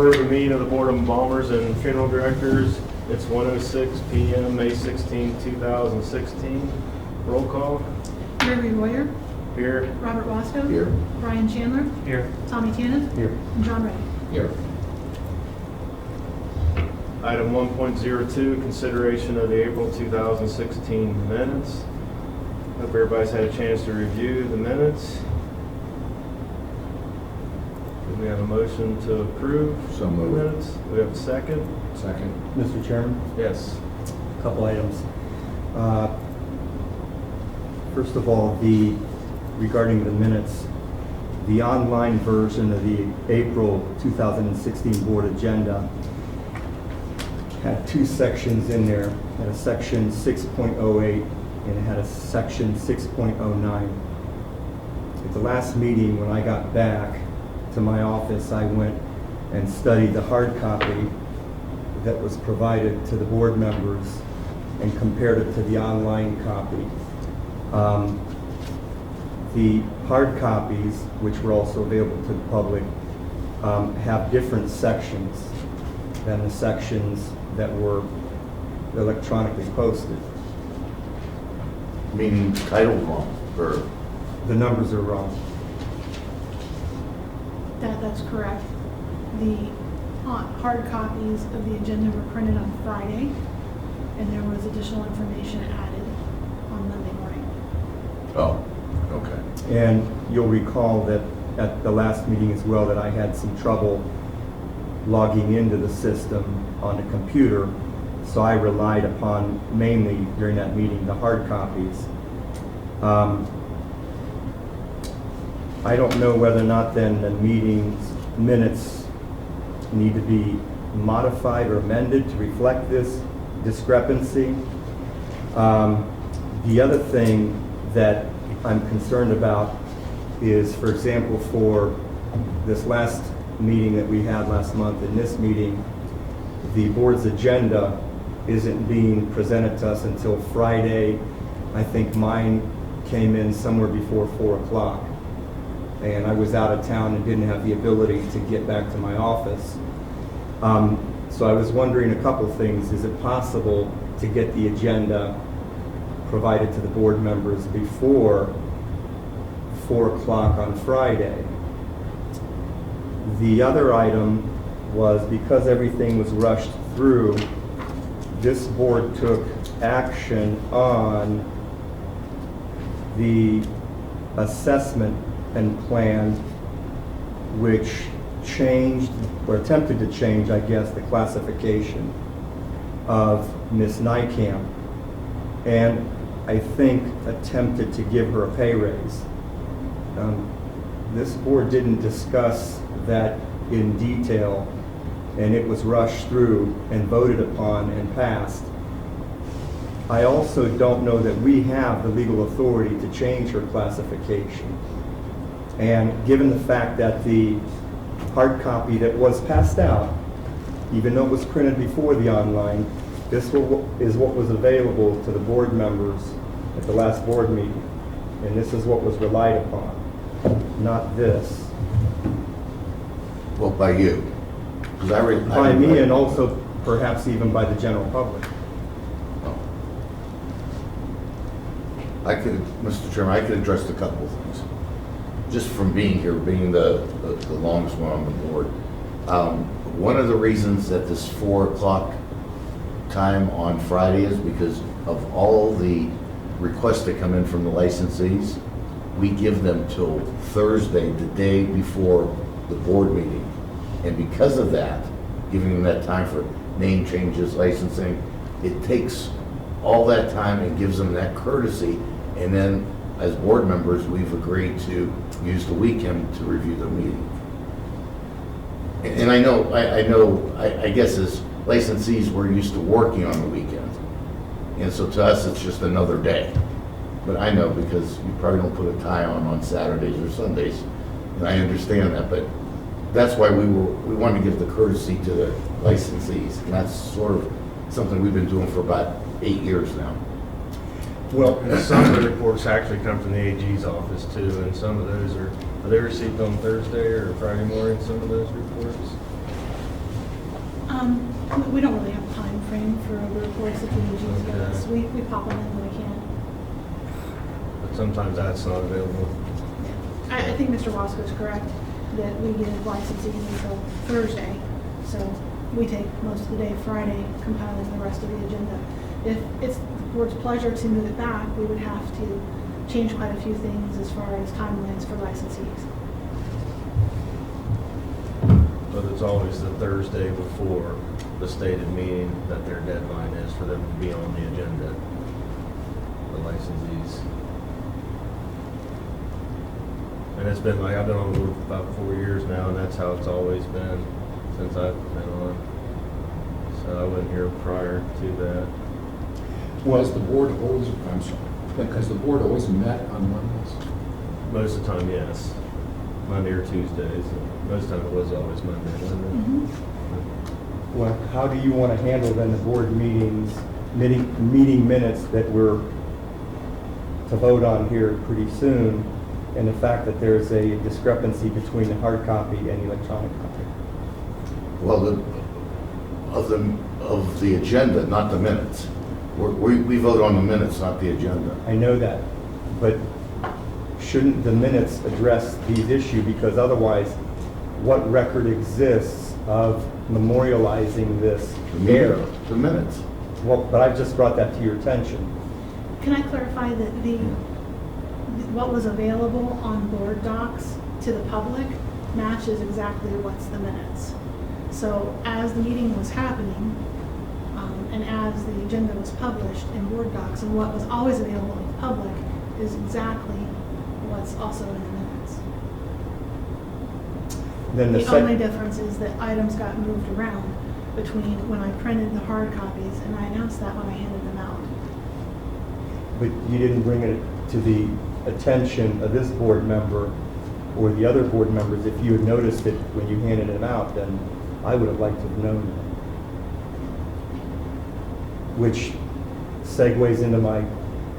for the meeting of the Board of Embalmers and Funeral Directors. It's 1:06 p.m., May 16, 2016. Roll call. Gregory Royer, Here. Robert Wasco. Here. Brian Chandler. Here. Tommy Tannen. Here. And John Reddy. Here. Item 1.02, consideration of the April 2016 minutes. Hope everybody's had a chance to review the minutes. Do we have a motion to approve So the moved. minutes? Do we have a second? Second. Mr. Chairman, Yes. a couple items. First of all, regarding the minutes, the online version of the April 2016 board agenda had two sections in there. It had a section 6.08 and it had a section 6.09. At the last meeting, when I got back to my office, I went and studied the hard copy that was provided to the board members and compared it to the online copy. The hard copies, which were also available to the public, have different sections than the sections that were electronically posted. Meaning title wrong, or The numbers are wrong. That's correct. The hard copies of the agenda were printed on Friday, and there was additional information added on Monday morning. oh, okay. And you'll recall that at the last meeting as well, that I had some trouble logging into the system on the computer. So I relied upon mainly during that meeting, the hard copies. I don't know whether or not then the meeting's minutes need to be modified or amended to reflect this discrepancy. The other thing that I'm concerned about is, for example, for this last meeting that we had last month, in this meeting, the board's agenda isn't being presented to us until Friday. I think mine came in somewhere before 4 o'clock. And I was out of town and didn't have the ability to get back to my office. So I was wondering a couple things. Is it possible to get the agenda provided to the board members before 4 o'clock on Friday? The other item was, because everything was rushed through, this board took action on the assessment and plan, which changed, or attempted to change, I guess, the classification of Ms. Nykamp, and I think attempted to give her a pay raise. This board didn't discuss that in detail, and it was rushed through and voted upon and passed. I also don't know that we have the legal authority to change her classification. And given the fact that the hard copy that was passed out, even though it was printed before the online, this is what was available to the board members at the last board meeting. And this is what was relied upon, not this. Well, by you. 'Cause By me, and also perhaps even by the general public. Oh. Mr. Chairman, I could address a couple of things. Just from being here, being the longest one on the board. One of the reasons that this 4 o'clock time on Friday is because of all the requests that come in from the licensees. We give them till Thursday, the day before the board meeting. And because of that, giving them that time for name changes, licensing, it takes all that time and gives them that courtesy. And then, as board members, we've agreed to use the weekend to review the meeting. And I guess as licensees, we're used to working on the weekend. And so to us, it's just another day. But I know, because you probably don't put a tie on Saturdays or Sundays, and I understand that, but that's why we wanted to give the courtesy to the licensees. And that's sort of something we've been doing for about 8 years now. Well, some of the reports actually come from the AG's office too, and some of those are they received on Thursday or Friday morning, some of those reports? We don't really have a time frame for the reports that we usually give us. We pop them in when we can. But sometimes that's not available. I think Mr. Wasco is correct that we give licensing until Thursday. So we take most of the day Friday compiling the rest of the agenda. If it's the board's pleasure to move it back, we would have to change quite a few things as far as timelines for licensees. But it's always the Thursday before the stated meeting that their deadline is for them to be on the agenda, the licensees. And it's been like, I've been on board for about 4 years now, and that's how it's always been since I've been on. So I wasn't here prior to that. Well, has the board always, I'm sorry, has the board always met on Mondays? Most of the time, yes. Monday or Tuesdays. Most of the time it was always Monday, wasn't it? Mhm. Well, how do you want to handle then the board meeting minutes that we're to vote on here pretty soon, and the fact that there's a discrepancy between the hard copy and the electronic copy? Well, of the agenda, not the minutes. We vote on the minutes, not the agenda. I know that, but shouldn't the minutes address these issues? Because otherwise, what record exists of memorializing this error? The minutes. Well, but I've just brought that to your attention. Can I clarify that what was available on board docs to the public matches exactly what's the minutes? So as the meeting was happening, and as the agenda was published in board docs, and what was always available in the public is exactly what's also in the minutes. Then The only difference is that items got moved around between when I printed the hard copies, and I announced that when I handed them out. But you didn't bring it to the attention of this board member or the other board members. If you had noticed it when you handed them out, then I would have liked to have known that. Which segues into my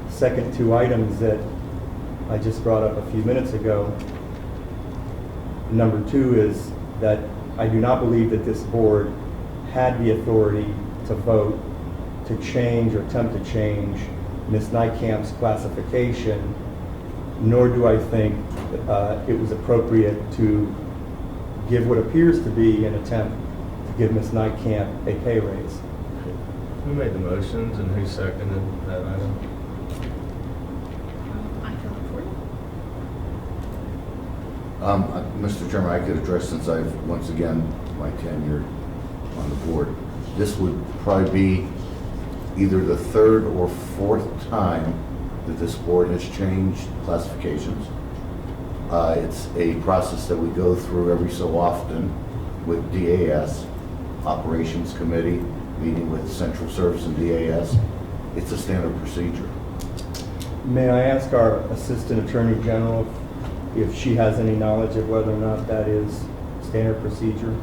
second two items that I just brought up a few minutes ago. Number two is that I do not believe that this board had the authority to vote to change or attempt to change Ms. Nykamp's classification, nor do I think it was appropriate to give what appears to be an attempt to give Ms. Nykamp a pay raise. Who made the motions and who seconded that item? I feel it for you. Mr. Chairman, I could address, since I've, once again, my tenure on the board, this would probably be either the third or fourth time that this board has changed classifications. It's a process that we go through every so often with DAS, Operations Committee, meeting with Central Service and DAS. It's a standard procedure. May I ask our Assistant Attorney General if she has any knowledge of whether or not that is standard procedure?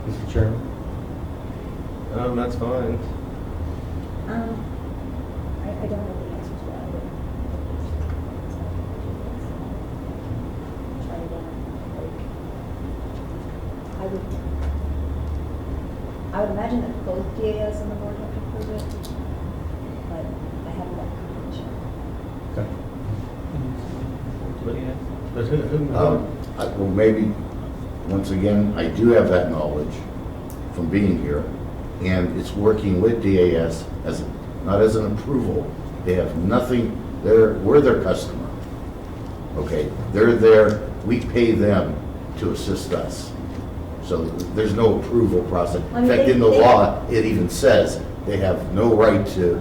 Mr. Chairman? That's fine. I don't know the answer to that. Try again. I would imagine that both DAS and the board have to approve it, but I haven't got confirmation. Okay. But who Well, maybe, once again, I do have that knowledge from being here, and it's working with DAS as, not as an approval. They have nothing, we're their customer. Okay, they're there, we pay them to assist us. So there's no approval process. I In mean, fact, in the they- law, it even says they have no right to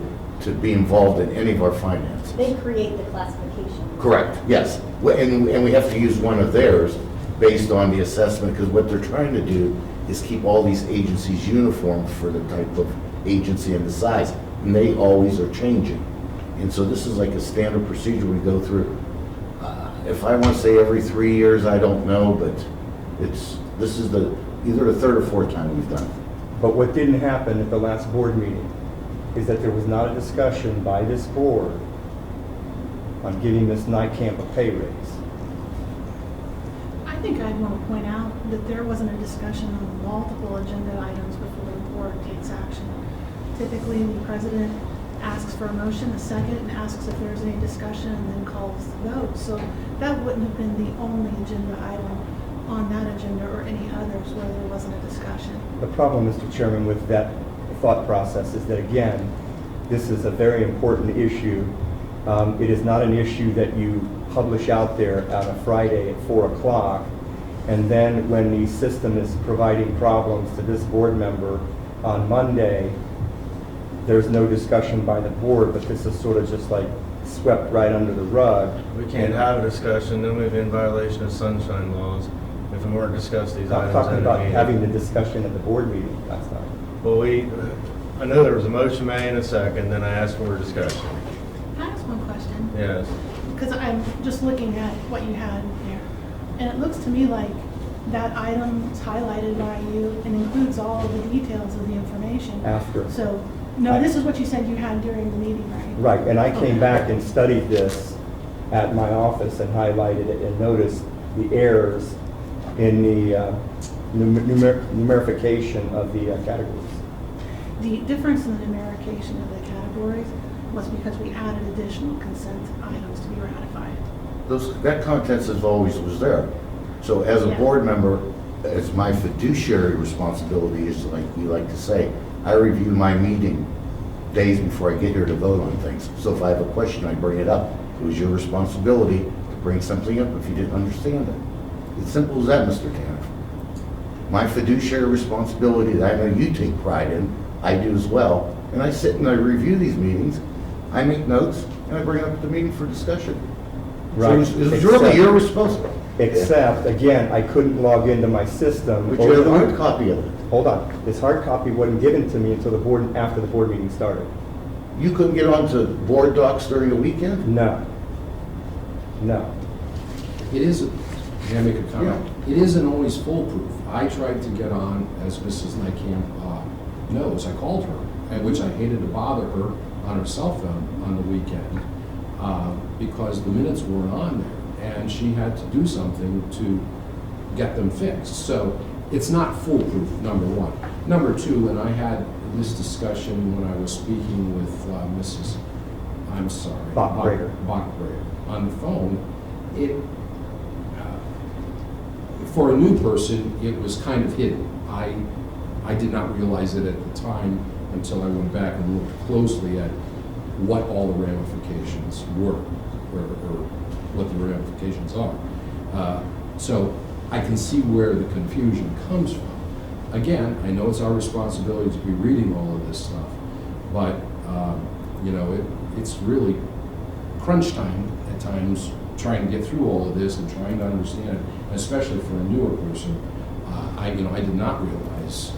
be involved in any of our finances. They create the classification. Correct, yes. And we have to use one of theirs based on the assessment, because what they're trying to do is keep all these agencies uniform for the type of agency and the size. And they always are changing. And so this is like a standard procedure we go through. If I want to say every 3 years, I don't know, but this is either the third or fourth time we've done it. But what didn't happen at the last board meeting is that there was not a discussion by this board on giving Ms. Nykamp a pay raise. I think I'd want to point out that there wasn't a discussion on multiple agenda items before the board takes action. Typically, the president asks for a motion, a second, and asks if there's any discussion, and then calls the vote. So that wouldn't have been the only agenda item on that agenda or any others where there wasn't a discussion. The problem, Mr. Chairman, with that thought process is that, again, this is a very important issue. It is not an issue that you publish out there on a Friday at 4 o'clock, and then when the system is providing problems to this board member on Monday, there's no discussion by the board, but this is sort of just like swept right under the rug. We can't have a discussion, then we'd be in violation of sunshine laws if we weren't discussing these I'm items. talking in a about meeting. having the discussion at the board meeting last night. Well, I know there was a motion made and a second, then I asked for a discussion. Can I ask one question? Yes. Because I'm just looking at what you had there, and it looks to me like that item is highlighted by you and includes all of the details of the information. After. So, no, this is what you said you had during the meeting, right? Right, and I came Okay. back and studied this at my office and highlighted it and noticed the errors in the numerification of the categories. The difference in the numerication of the categories was because we added additional consent items to be ratified. That context is always was there. So as a Yeah. board member, it's my fiduciary responsibility, is like you like to say, I review my meeting days before I get here to vote on things. So if I have a question, I bring it up. It was your responsibility to bring something up if you didn't understand it. It's simple as that, Mr. Tanner. My fiduciary responsibility that I know you take pride in, I do as well. And I sit and I review these meetings, I make notes, and I bring it up at the meeting for discussion. So Right. it was really your responsibility. Except, again, I couldn't log into my system. But you have a hard copy of it. Hold on, this hard copy wasn't given to me until after the board meeting started. You couldn't get onto board docs during the weekend? No. No. It isn't, may I make a comment? It isn't always foolproof. I tried to get on, as Mrs. Nykamp knows, I called her, and which I hated to bother her on her cell phone on the weekend, because the minutes weren't on there, and she had to do something to get them fixed. So it's not foolproof, number one. Number two, and I had this discussion when I was speaking with Mrs. Bachbrader on the phone. For a new person, it was kind of hidden. I did not realize it at the time until I went back and looked closely at what all the ramifications were, or what the ramifications are. So I can see where the confusion comes from. Again, I know it's our responsibility to be reading all of this stuff, but you know, it's really crunch time at times, trying to get through all of this and trying to understand, especially for a newer person. I did not realize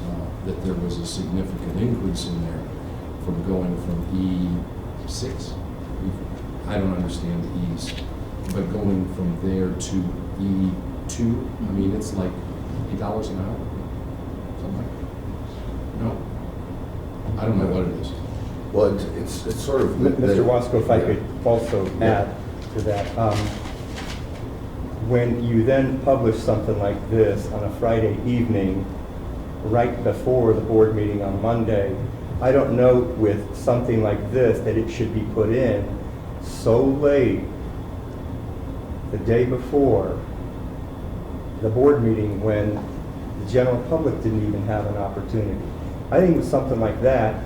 that there was a significant increase in there from going from E6. I don't understand the E's, but going from there to E2, I mean, it's like $8 an hour, something like that. No, I don't know what it is. Well, it's sort of. Mr. Wasco, if I could also add to that. When you then publish something like this on a Friday evening, right before the board meeting on Monday, I don't know with something like this that it should be put in so late, the day before the board meeting, when the general public didn't even have an opportunity. I think with something like that,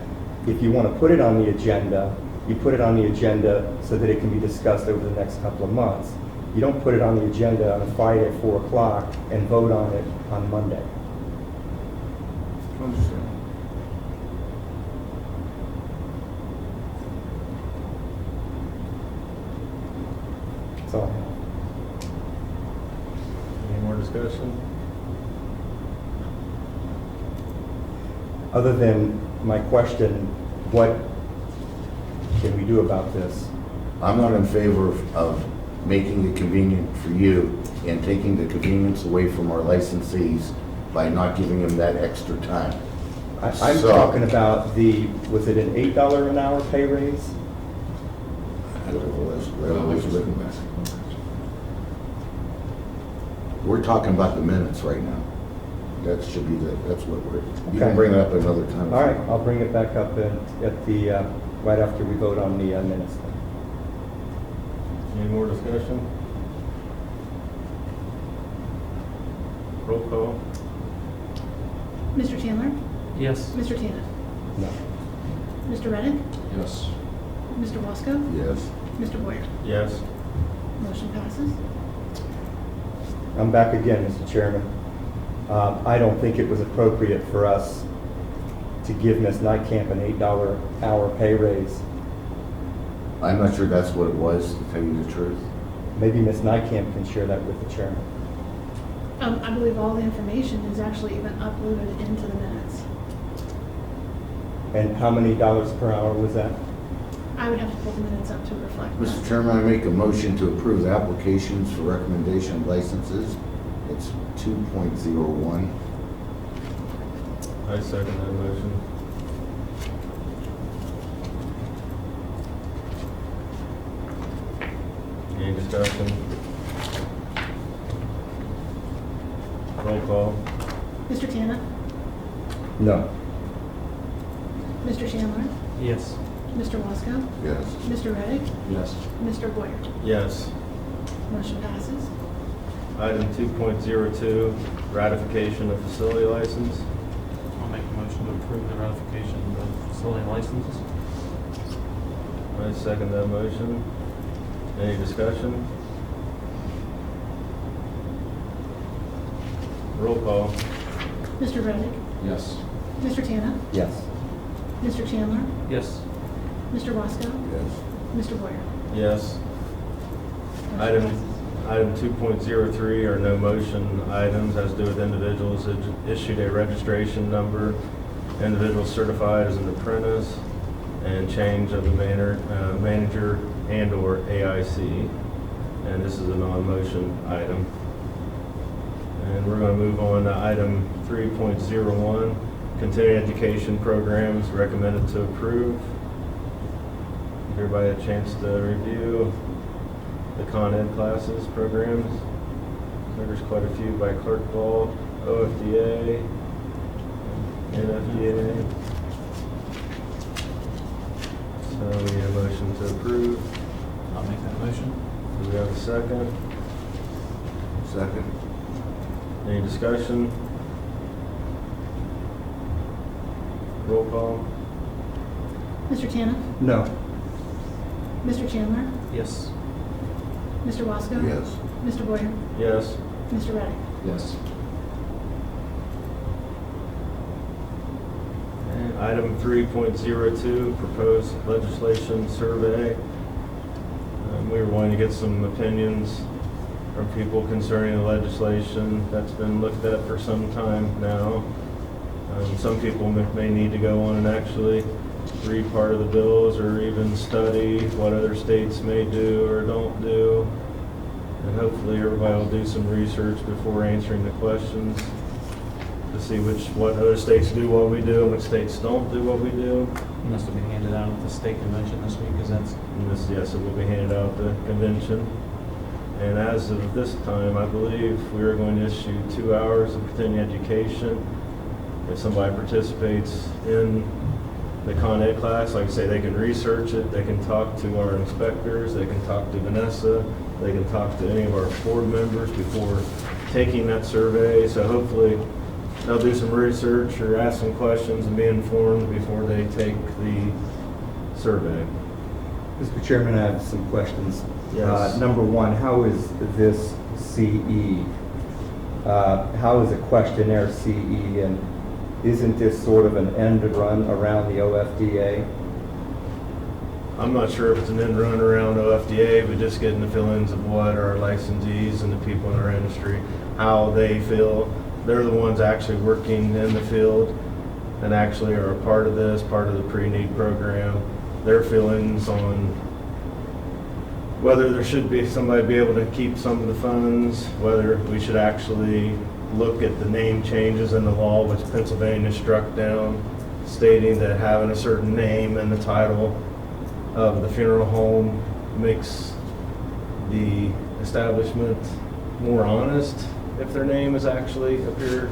if you want to put it on the agenda, you put it on the agenda so that it can be discussed over the next couple of months. You don't put it on the agenda on a Friday at 4 o'clock and vote on it on Monday. Understand. That's all I have. Any more discussion? Other than my question, what can we do about this? I'm not in favor of making it convenient for you and taking the convenience away from our licensees by not giving them that extra time. I'm So- talking about was it an $8 an hour pay raise? I don't know where it was written back. We're talking about the minutes right now. That should be that's what we're, you Okay. can bring it up another time. All right, I'll bring it back up at the, right after we vote on the minutes. Any more discussion? Roll call. Mr. Chandler? Yes. Mr. Tannen? No. Mr. Reddick? Yes. Mr. Wasco? Yes. Mr. Boyer? Yes. Motion passes. I'm back again, Mr. Chairman. I don't think it was appropriate for us to give Ms. Nightcamp an $8 hour pay raise. I'm not sure that's what it was, to tell you the truth. Maybe Ms. Nightcamp can share that with the chairman. I believe all the information is actually even uploaded into the minutes. And how many dollars per hour was that? I would have to pull the minutes up to reflect Mr. that. Chairman, I make a motion to approve the applications for recommendation of licenses. It's 2.01. I second that motion. Any discussion? Roll call. Mr. Tannen? No. Mr. Chandler? Yes. Mr. Wasco? Yes. Mr. Reddick? Yes. Mr. Boyer? Yes. Motion passes. Item 2.02, ratification of facility license. I'll make a motion to approve the ratification of facility licenses. I second that motion. Any discussion? Roll call. Mr. Reddick? Yes. Mr. Tannen? Yes. Mr. Chandler? Yes. Mr. Wasco? Yes. Mr. Boyer? Yes. Motion Item passes. 2.03 are no motion items, has to do with individuals that issued a registration number, individuals certified as an apprentice, and change of the manager and/or AIC. And this is a non-motion item. And we're going to move on to item 3.01, continuing education programs recommended to approve. Give everybody a chance to review the Con Ed classes, programs. There's quite a few by Clerkville, OFDA, NFDA. So we need a motion to approve. I'll make that motion. Do we have a second? Second. Any discussion? Roll call. Mr. Tannen? No. Mr. Chandler? Yes. Mr. Wasco? Yes. Mr. Boyer? Yes. Mr. Reddick? Yes. And item 3.02, proposed legislation survey. We were wanting to get some opinions from people concerning the legislation that's been looked at for some time now. Some people may need to go on and actually read part of the bills or even study what other states may do or don't do. And hopefully everybody will do some research before answering the questions to see what other states do what we do and which states don't do what we do. And this will be handed out at the state convention this week, because that's, And this, yes, it will be handed out at the convention. And as of this time, I believe we are going to issue 2 hours of continuing education. If somebody participates in the Con Ed class, like I say, they can research it, they can talk to our inspectors, they can talk to Vanessa, they can talk to any of our board members before taking that survey. So hopefully they'll do some research or ask some questions and be informed before they take the survey. Mr. Chairman, I have some questions. Yes. Number one, how is this CE? How is a questionnaire CE? And isn't this sort of an end run around the OFDA? I'm not sure if it's an end run around OFDA, but just getting the feelings of what our licensees and the people in our industry, how they feel. They're the ones actually working in the field and actually are a part of this, part of the pre-need program. Their feelings on whether there should be somebody be able to keep some of the funds, whether we should actually look at the name changes in the law, which Pennsylvania struck down, stating that having a certain name in the title of the funeral home makes the establishment more honest if their name is actually appeared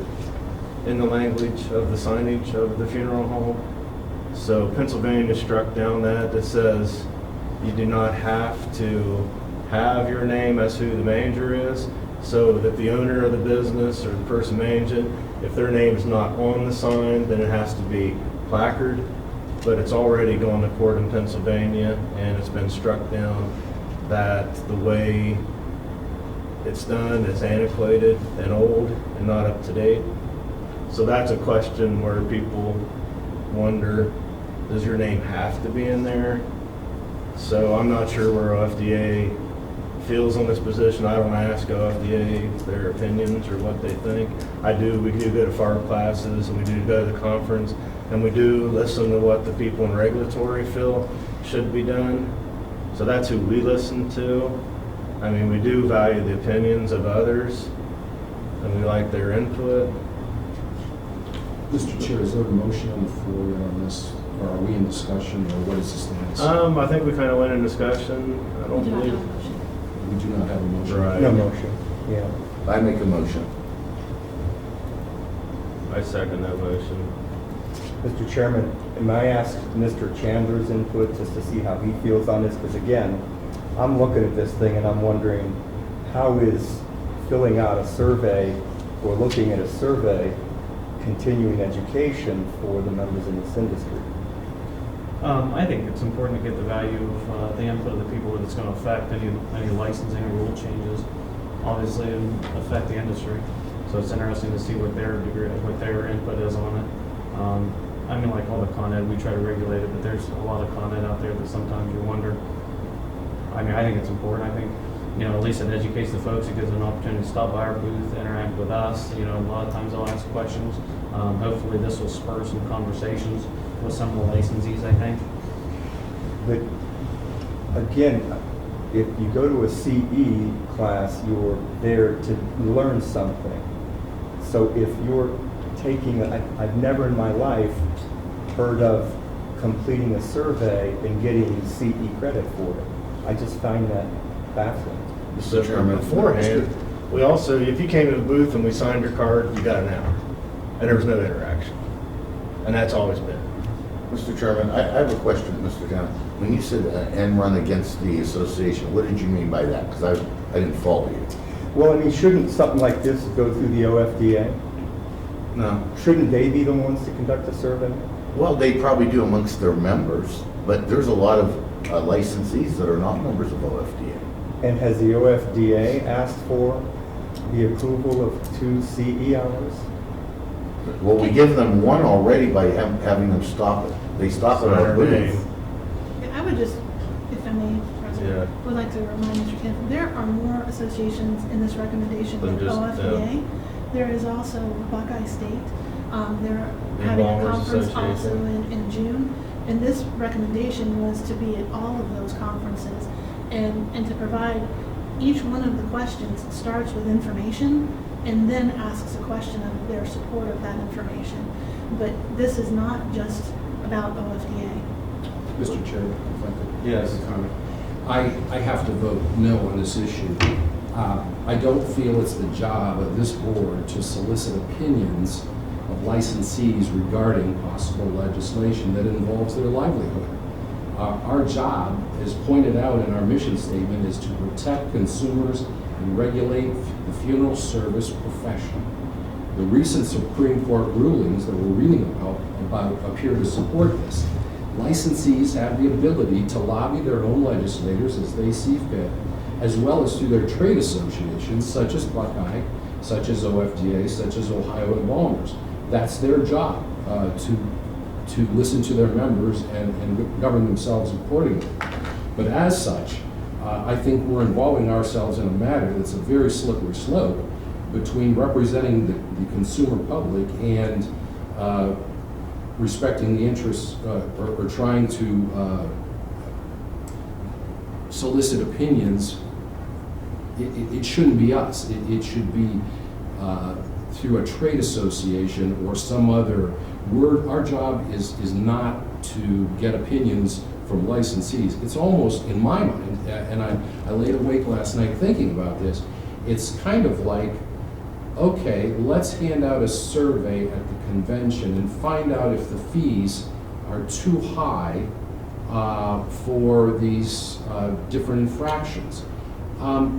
in the language of the signage of the funeral home. So Pennsylvania struck down that says you do not have to have your name as who the manager is, so that the owner of the business or the person managing it, if their name is not on the sign, then it has to be placard. But it's already gone to court in Pennsylvania, and it's been struck down that the way it's done is antiquated and old and not up to date. So that's a question where people wonder, does your name have to be in there? So I'm not sure where OFDA feels on this position. I don't ask OFDA their opinions or what they think. We do go to FAR classes, and we do go to the conference, and we do listen to what the people in regulatory feel should be done. So that's who we listen to. I mean, we do value the opinions of others, and we like their input. Mr. Chair, is there a motion on the floor on this, or are we in discussion, or what is the stance? I think we kind of went in discussion. I don't We do not believe. have a motion. We do not have a motion. Right. No motion, yeah. I make a motion. I second that motion. Mr. Chairman, may I ask Mr. Chandler's input just to see how he feels on this? Because again, I'm looking at this thing and I'm wondering, how is filling out a survey or looking at a survey continuing education for the members in this industry? I think it's important to get the value of the input of the people that it's going to affect, any licensing or rule changes, obviously, and affect the industry. So it's interesting to see what their input is on it. I mean, like all the Con Ed, we try to regulate it, but there's a lot of Con Ed out there that sometimes you wonder. I mean, I think it's important. I think, at least it educates the folks. It gives them an opportunity to stop by our booth, interact with us. A lot of times they'll ask questions. Hopefully this will spur some conversations with some of the licensees, I think. But again, if you go to a CE class, you're there to learn something. So if you're taking, I've never in my life heard of completing a survey and getting CE credit for it. I just find that baffling. So Mr. Chairman. beforehand, we also, if you came to the booth and we signed your card, you got an hour. And there was no interaction. And that's always been. Mr. Chairman, I have a question, Mr. Town. When you said end run against the association, what did you mean by that? Because I didn't follow you. Well, I mean, shouldn't something like this go through the OFDA? No. Shouldn't they be the ones to conduct a survey? Well, they probably do amongst their members, but there's a lot of licensees that are not members of OFDA. And has the OFDA asked for the approval of 2 CE hours? Well, we give them one already by having them stop it. They stop at our booth. I would just, if I may, President, Yeah. would like to remind Mr. Canfield, there are more associations in this recommendation Than than just OFDA. There is also Buckeye State. They're having a Embalmers conference also Association. in June. And this recommendation was to be at all of those conferences and to provide each one of the questions starts with information and then asks a question of their support of that information. But this is not just about OFDA. Mr. Chair, if I could. Yes. make a comment. I have to vote no on this issue. I don't feel it's the job of this board to solicit opinions of licensees regarding possible legislation that involves their livelihood. Our job, as pointed out in our mission statement, is to protect consumers and regulate the funeral service profession. The recent Supreme Court rulings that we're reading about appear to support this. Licensees have the ability to lobby their own legislators as they see fit, as well as through their trade associations, such as Buckeye, such as OFDA, such as Ohio Embalmers. That's their job, to listen to their members and govern themselves accordingly. But as such, I think we're involving ourselves in a matter that's a very slippery slope between representing the consumer public and respecting the interests or trying to solicit opinions. It shouldn't be us. It should be through a trade association or some other. Our job is not to get opinions from licensees. It's almost, in my mind, and I laid awake last night thinking about this, it's kind of like okay, let's hand out a survey at the convention and find out if the fees are too high for these different infractions.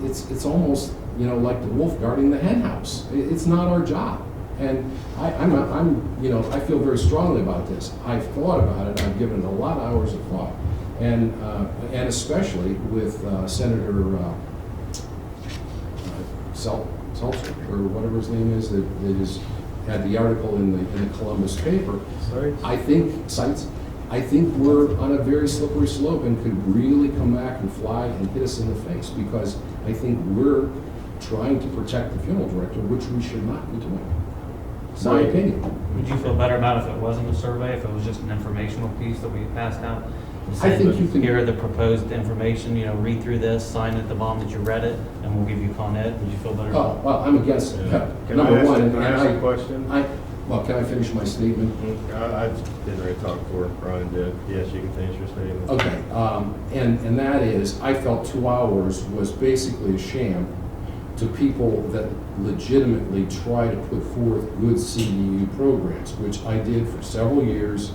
It's almost, you know, like the wolf guarding the hen house. It's not our job. And I feel very strongly about this. I've thought about it. I've given it a lot of hours of thought, and especially with Senator Seltzer, or whatever his name is, that had the article in the Columbus paper. Sorry? I think we're on a very slippery slope and could really come back and fly and hit us in the face, because I think we're trying to protect the funeral director, which we should not be doing. It's my opinion. Would you feel better about if it wasn't a survey, if it was just an informational piece that we passed out? I think you can- Here are the proposed information, you know, read through this, sign at the bottom that you read it, and we'll give you Con Ed. Would you feel better? Oh, well, I'm against it. Can Number I ask, one, can I ask a question? Well, can I finish my statement? I didn't really talk for Brian did. Yes, you can finish your statement. Okay, and that is, I felt 2 hours was basically a sham to people that legitimately try to put forth good CEU programs, which I did for several years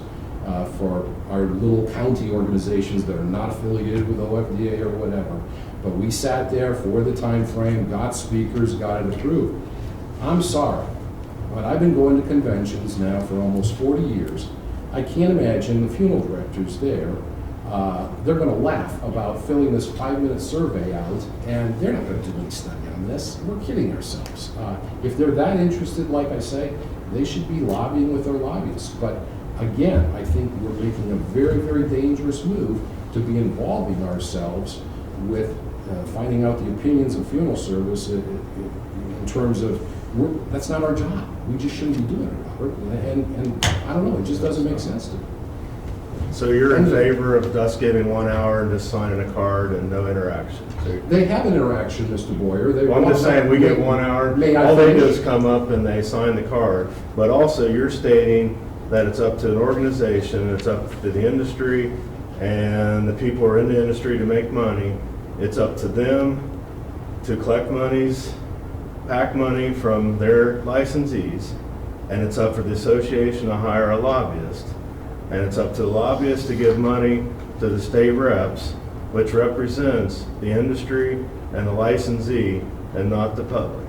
for our little county organizations that are not affiliated with OFDA or whatever. But we sat there for the time frame, got speakers, got it approved. I'm sorry, but I've been going to conventions now for almost 40 years. I can't imagine the funeral directors there, they're gonna laugh about filling this 5-minute survey out, and they're not gonna do any study on this. We're kidding ourselves. If they're that interested, like I say, they should be lobbying with their lobbyists. But again, I think we're making a very, very dangerous move to be involving ourselves with finding out the opinions of funeral service in terms of, that's not our job. We just shouldn't be doing it, Robert. And I don't know, it just doesn't make sense to me. So you're in favor of us giving 1 hour and just signing a card and no interaction? So- They have an interaction, Mr. Boyer. They Well, I'm just walk up- saying, we get 1 hour, May I all they do finish? is come up and they sign the card. But also, you're stating that it's up to an organization, it's up to the industry, and the people who are in the industry to make money. It's up to them to collect monies, pack money from their licensees, and it's up for the association to hire a lobbyist. And it's up to the lobbyist to give money to the state reps, which represents the industry and the licensee and not the public.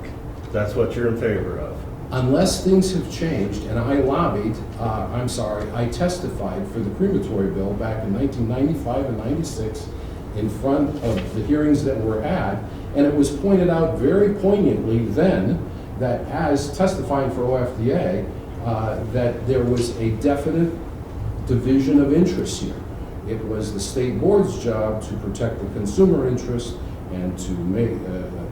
That's what you're in favor of. Unless things have changed, and I lobbied, I testified for the crematory bill back in 1995 and 96 in front of the hearings that were had, and it was pointed out very poignantly then that as testifying for OFDA, that there was a definite division of interests here. It was the state board's job to protect the consumer interest and to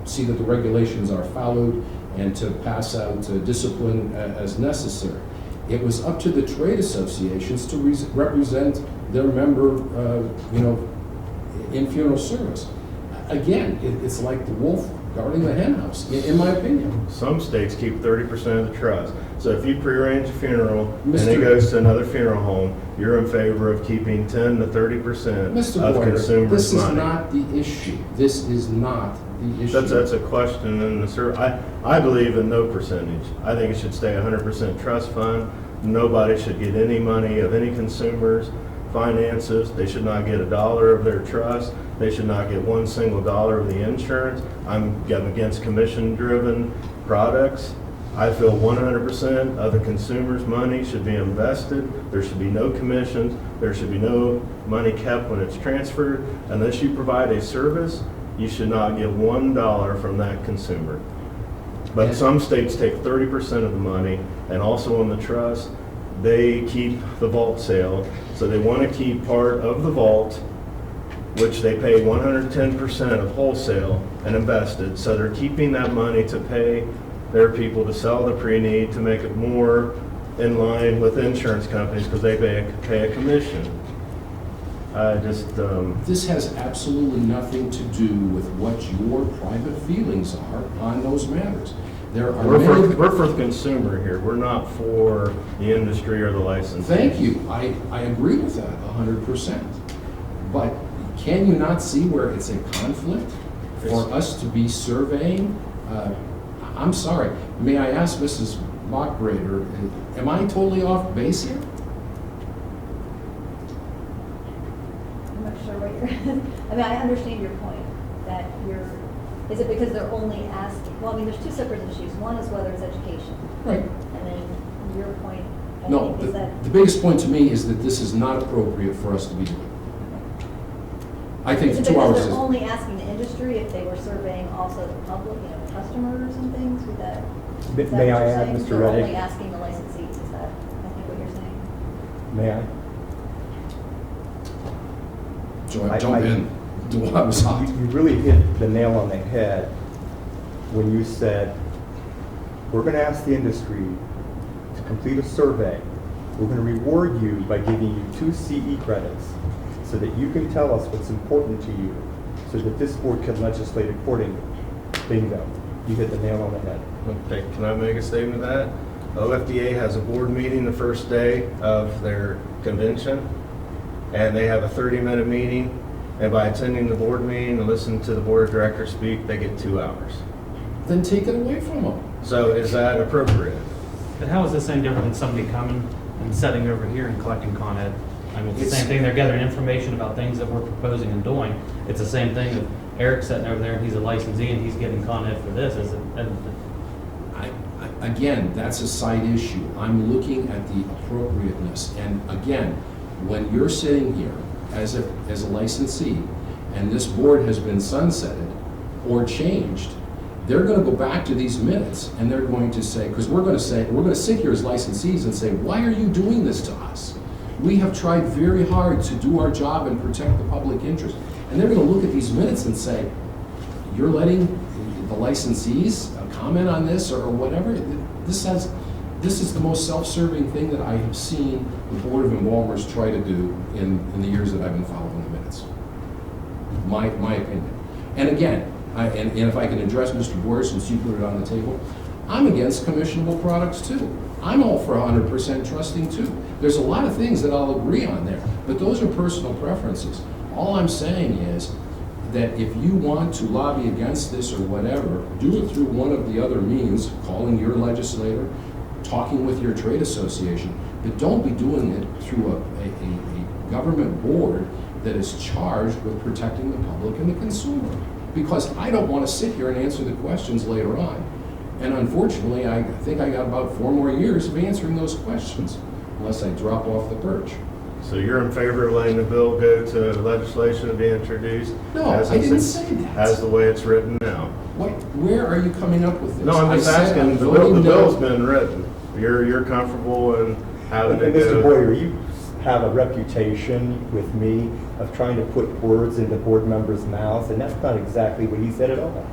see that the regulations are followed and to pass out discipline as necessary. It was up to the trade associations to represent their member, in funeral service. Again, it's like the wolf guarding the hen house, in my opinion. Some states keep 30% of the trust. So if you prearrange a funeral and it Mr. goes to another funeral home, you're in favor of keeping 10 to 30% Mr. of Boyer, consumers' this is money. not the issue. This is not the issue. That's a question in the survey. I believe in no percentage. I think it should stay 100% trust fund. Nobody should get any money of any consumers' finances. They should not get $1 of their trust. They should not get $1 single of the insurance. I'm against commission-driven products. I feel 100% of the consumer's money should be invested. There should be no commissions. There should be no money kept when it's transferred. Unless you provide a service, you should not get $1 from that consumer. But some states take 30% of the money, and also on the trust, they keep the vault sale. So they want to keep part of the vault, which they pay 110% of wholesale and invested. So they're keeping that money to pay their people to sell the pre-need to make it more in line with insurance companies because they pay a commission. This has absolutely nothing to do with what your private feelings are on those matters. There are many... We're for the consumer here. We're not for the industry or the licensee. Thank you. I agree with that 100%. But can you not see where it's a conflict for us to be surveying? I'm sorry, may I ask Mrs. Mockgrader, am I totally off base here? I'm not sure what you're, I mean, I understand your point, that you're, is it because they're only asking, well, I mean, there's two separate issues. One is whether it's education. Right. And then your point, I No, think, is that. the biggest point to me is that this is not appropriate for us to be doing. I think Is it 2 hours because is. they're only asking the industry if they were surveying also the public, customers and things with that? Is that May what I you're add, saying? Mr. They're Reddick? only asking the licensees, is that, I think, what you're saying? May I? Jump in. Do I was hot. You really hit the nail on the head when you said, we're going to ask the industry to complete a survey. We're going to reward you by giving you 2 CE credits so that you can tell us what's important to you so that this board can legislate accordingly. Bingo. You hit the nail on the head. Okay, can I make a statement to that? OFDA has a board meeting the first day of their convention, and they have a 30-minute meeting, and by attending the board meeting and listening to the board of directors speak, they get 2 hours. Then take it away from them. So is that appropriate? But how is this any different than somebody coming and sitting over here and collecting Con Ed? I mean, it's the It's- same thing, they're gathering information about things that we're proposing and doing. It's the same thing if Eric's sitting over there and he's a licensee and he's getting Con Ed for this, is it? Again, that's a side issue. I'm looking at the appropriateness. And again, when you're sitting here as a licensee, and this board has been sunsetted or changed, they're gonna go back to these minutes, and they're going to say, because we're gonna sit here as licensees and say, why are you doing this to us? We have tried very hard to do our job and protect the public interest. And they're gonna look at these minutes and say, you're letting the licensees comment on this or whatever? This is the most self-serving thing that I have seen the Board of Embalmers try to do in the years that I've been following the minutes. My opinion. And again, and if I can address Mr. Boyer, since you put it on the table, I'm against commissionable products too. I'm all for 100% trusting too. There's a lot of things that I'll agree on there, but those are personal preferences. All I'm saying is that if you want to lobby against this or whatever, do it through one of the other means, calling your legislator, talking with your trade association, but don't be doing it through a government board that is charged with protecting the public and the consumer. Because I don't want to sit here and answer the questions later on. And unfortunately, I think I got about 4 more years of answering those questions, unless I drop off the perch. So you're in favor of letting the bill go to legislation to be introduced? No, as I didn't it's- say that. As the way it's written now? Where are you coming up with this? No, I'm just I said asking, I'm the voting no. bill's been written. You're comfortable in having it Mr. go? Boyer, you have a reputation with me of trying to put words into board members' mouths, and that's not exactly what he said at all.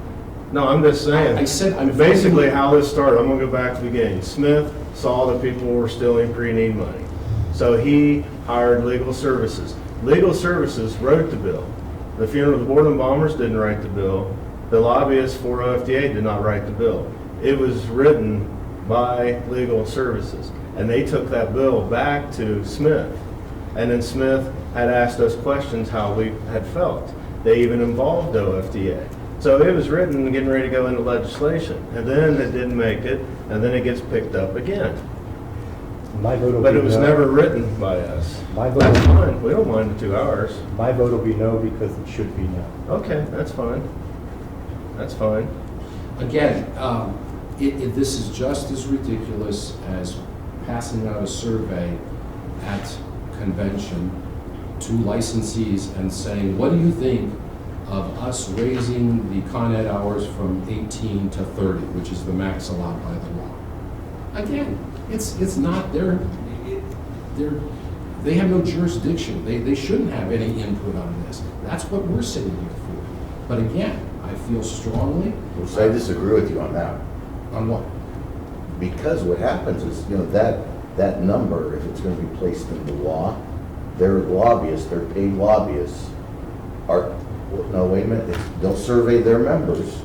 No, I'm just saying. I said I'm Basically, voting- how this started, I'm gonna go back to the beginning. Smith saw that people were stealing pre-need money. So he hired legal services. Legal services wrote the bill. The Board of Embalmers didn't write the bill. The lobbyists for OFDA did not write the bill. It was written by legal services. And they took that bill back to Smith. And then Smith had asked us questions how we had felt. They even involved OFDA. So it was written and getting ready to go into legislation. And then it didn't make it, and then it gets picked up again. My vote will But be it was no. never written by us. My vote That's will- fine, we don't mind the 2 hours. My vote will be no because it should be no. Okay, that's fine. That's fine. Again, this is just as ridiculous as passing out a survey at convention to licensees and saying, what do you think of us raising the Con Ed hours from 18 to 30, which is the max allowed by the law? Again, it's not they have no jurisdiction. They shouldn't have any input on this. That's what we're sitting here for. But again, I feel strongly. So I disagree with you on that. On what? Because what happens is, that number, if it's going to be placed in the law, their lobbyists, their paid lobbyists are, no, wait a minute, they'll survey their members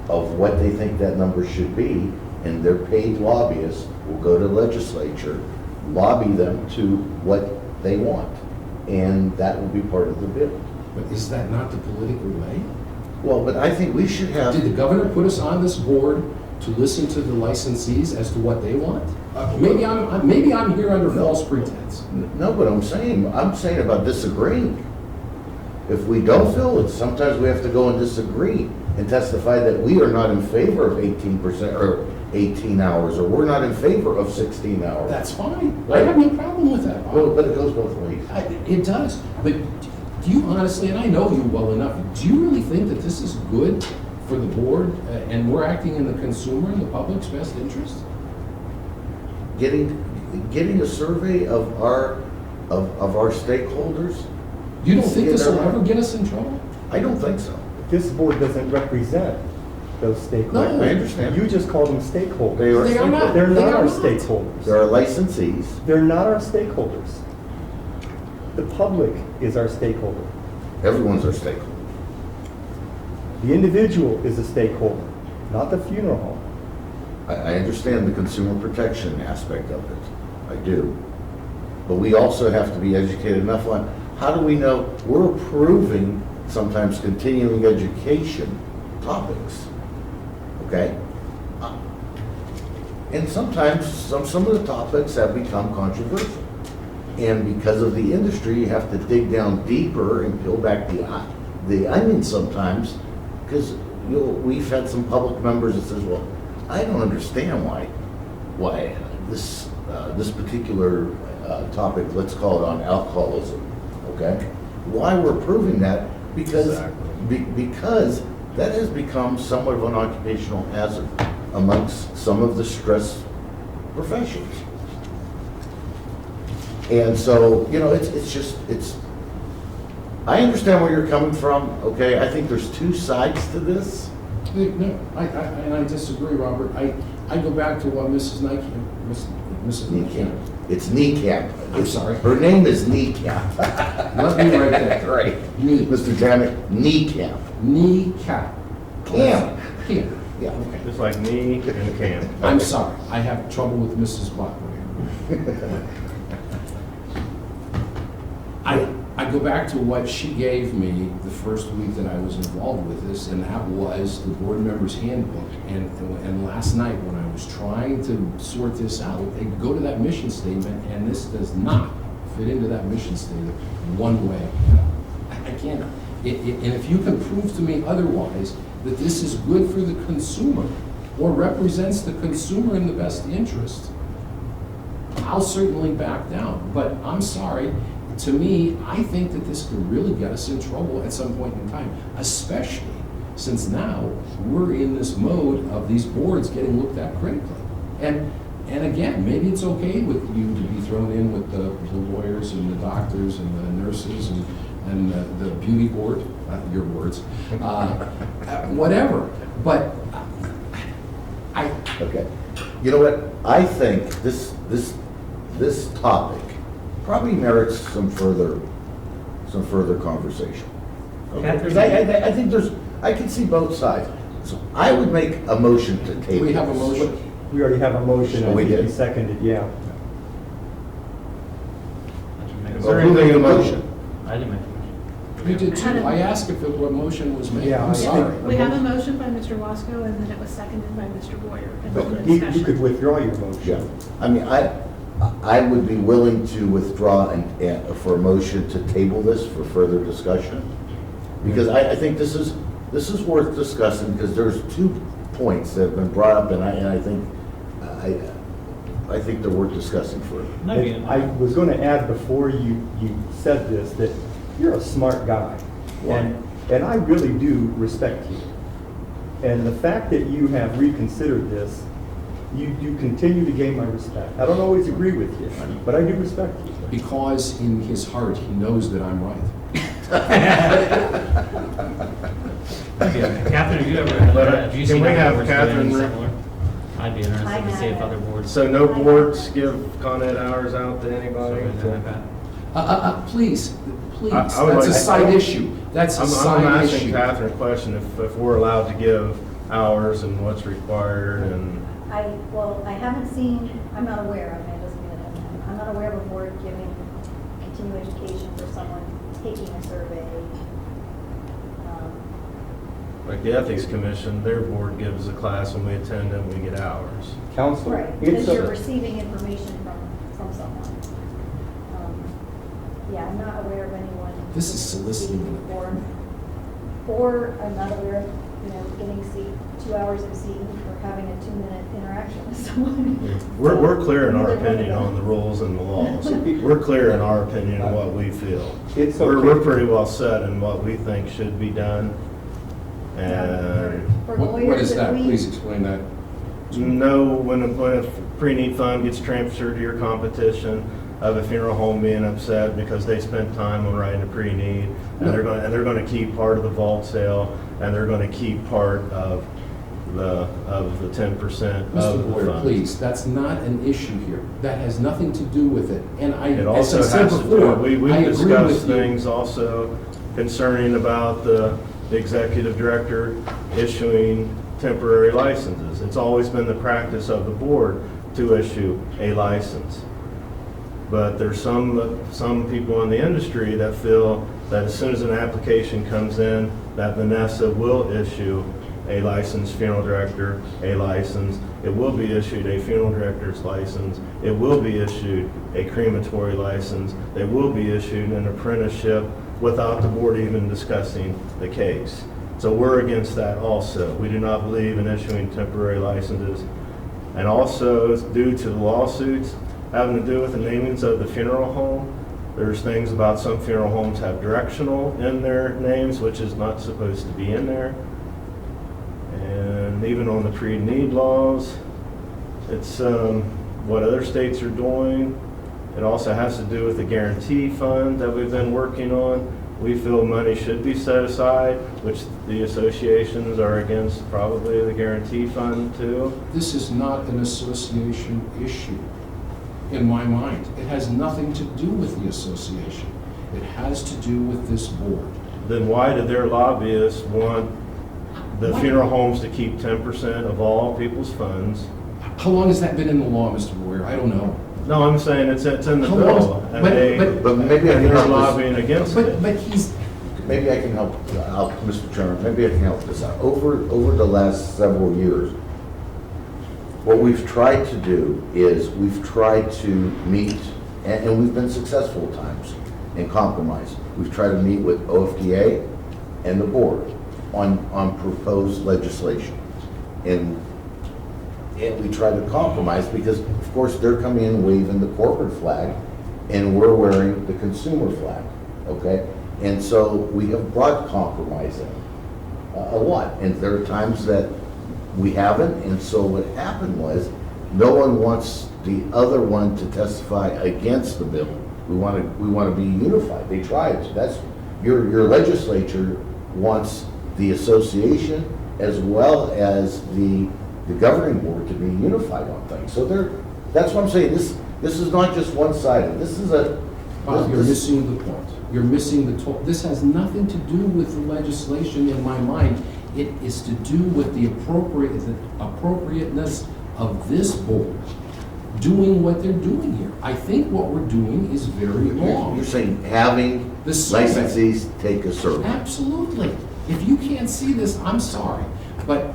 of what they think that number should be, and their paid lobbyists will go to the legislature, lobby them to what they want, and that will be part of the bill. But is that not the political way? Well, but I think we should have. Did the governor put us on this board to listen to the licensees as to what they want? Maybe I'm here under false pretense. No, but I'm saying about disagreeing. If we don't fill it, sometimes we have to go and disagree and testify that we are not in favor of 18% or 18 hours, or we're not in favor of 16 hours. That's fine. I have no problem with that. Well, but it goes both ways. It does, but do you honestly, and I know you well enough, do you really think that this is good for the board, and we're acting in the consumer and the public's best interest? Getting a survey of our stakeholders? You don't think this will ever get us in trouble? I don't think so. This board doesn't represent those stakeholders. No, I understand. You just called them stakeholders. They are They are not. They're They not are our not. stakeholders. There are licensees. They're not our stakeholders. The public is our stakeholder. Everyone's our stakeholder. The individual is a stakeholder, not the funeral home. I understand the consumer protection aspect of it. I do. But we also have to be educated enough on, how do we know we're approving sometimes continuing education topics? Okay? And sometimes some of the topics have become controversial. And because of the industry, you have to dig down deeper and peel back the onion sometimes, because we've had some public members that says, well, I don't understand why this particular topic, let's call it on alcoholism, okay? Why we're approving that? Because because that has become somewhat of an occupational hazard amongst some of the stress professions. And so, I understand where you're coming from, okay? I think there's two sides to this. No, I disagree, Robert. I go back to what Mrs. Niekamp. It's Kneecap. I'm sorry. Her name is Kneecap. Let me write that. Right. Knee. Mr. Janik, Kneecap. Kneecap. Camp. Camp. Yeah. Okay. Just like knee and can. I'm sorry. I have trouble with Mrs. Butler. I go back to what she gave me the first week that I was involved with this, and that was the board member's handbook. And last night, when I was trying to sort this out, they go to that mission statement, and this does not fit into that mission statement one way. I can't. And if you can prove to me otherwise that this is good for the consumer or represents the consumer in the best interest, I'll certainly back down. But I'm sorry. To me, I think that this could really get us in trouble at some point in time, especially since now we're in this mode of these boards getting looked at critically. And again, maybe it's okay with you to be thrown in with the lawyers and the doctors and the nurses and the beauty board, your words, whatever. But Okay. You know what? I think this topic probably merits some further conversation. Okay? Because I think I can see both sides. So I would make a motion to table. we have a this. motion. We already have a motion, Oh, I we think did? you seconded, yeah. Well, who made the motion? I didn't make the motion. You did too. I asked if what motion was made. Yeah, I'm I sorry. think- We have a motion by Mr. Wasco, and then it was seconded by Mr. Boyer. And But then the You discussion. could withdraw your motion. Yeah. I mean, I would be willing to withdraw for a motion to table this for further discussion. Because I think this is worth discussing, because there's 2 points that have been brought up, and I think they're worth discussing further. And I was going to add before you said this, that you're a smart guy. Why? And I really do respect you. And the fact that you have reconsidered this, you continue to gain my respect. I don't always agree with you, but I do respect you. Because in his heart, he knows that I'm right. Catherine, have you ever, have you Can seen we other have boards do Catherine anything re- similar? I'd be interested I to see if haven't. other boards. So no boards give Con Ed hours out to anybody? Something like that. Please, I would that's a like- side issue. That's a I'm side asking issue. Catherine a question, if we're allowed to give hours and what's required and. I haven't seen, I'm not aware, I mean, it doesn't mean that I'm not aware of a board giving continuing education for someone taking a survey. Like the Ethics Commission, their board gives a class and we attend and we get hours. Council, Right, it's because you're a, receiving information from someone. Yeah, I'm not aware of anyone. This is soliciting. Or I'm not aware of, getting 2 hours of seating for having a 2-minute interaction with someone. We're clear in our Neither one of opinion them. on the rules and the laws. We're clear in our opinion on what we feel. it's We're okay. pretty well set in what we think should be done. And For What lawyers, is if that? we- Please explain that. know when a pre-need fund gets transferred to your competition of a funeral home being upset because they spent time on writing a pre-need, and they're going to keep part of the vault sale, and they're going to keep part of the 10% of Mr. the Boyer, funds. please, that's not an issue here. That has nothing to do with it. And It as also I said has to do, before, we've I agree discussed with you. things also concerning about the executive director issuing temporary licenses. It's always been the practice of the board to issue a license. But there's some people in the industry that feel that as soon as an application comes in, that Vanessa will issue a licensed funeral director a license. It will be issued a funeral director's license. It will be issued a crematory license. They will be issued an apprenticeship without the board even discussing the case. So we're against that also. We do not believe in issuing temporary licenses. And also, due to the lawsuits having to do with the namings of the funeral home, there's things about some funeral homes have directional in their names, which is not supposed to be in there. And even on the pre-need laws, it's what other states are doing. It also has to do with the guarantee fund that we've been working on. We feel money should be set aside, which the associations are against probably the guarantee fund too. This is not an association issue in my mind. It has nothing to do with the association. It has to do with this board. Then why did their lobbyists want the Why? funeral homes to keep 10% of all people's funds? How long has that been in the law, Mr. Boyer? I don't know. No, I'm saying it's in the How bill. long? And But- But maybe I and can they're help lobbying against it. But he's, Maybe I can help out, Mr. Chairman, maybe I can help this out. Over the last several years, what we've tried to do is we've tried to meet, and we've been successful at times in compromise. We've tried to meet with OFDA and the board on proposed legislation. And we try to compromise because, of course, they're coming in waving the corporate flag and we're wearing the consumer flag, okay? And so we have brought compromise in a lot. And there are times that we haven't. And so what happened was no one wants the other one to testify against the bill. We want to be unified. They tried. That's your legislature wants the association as well as the governing board to be unified on things. So that's what I'm saying. This is not just one-sided. This is Bob, you're missing the point. You're missing the this has nothing to do with the legislation in my mind. It is to do with the appropriateness of this board doing what they're doing here. I think what we're doing is very wrong. You're saying having The survey. licensees take a survey. Absolutely. If you can't see this, I'm sorry. But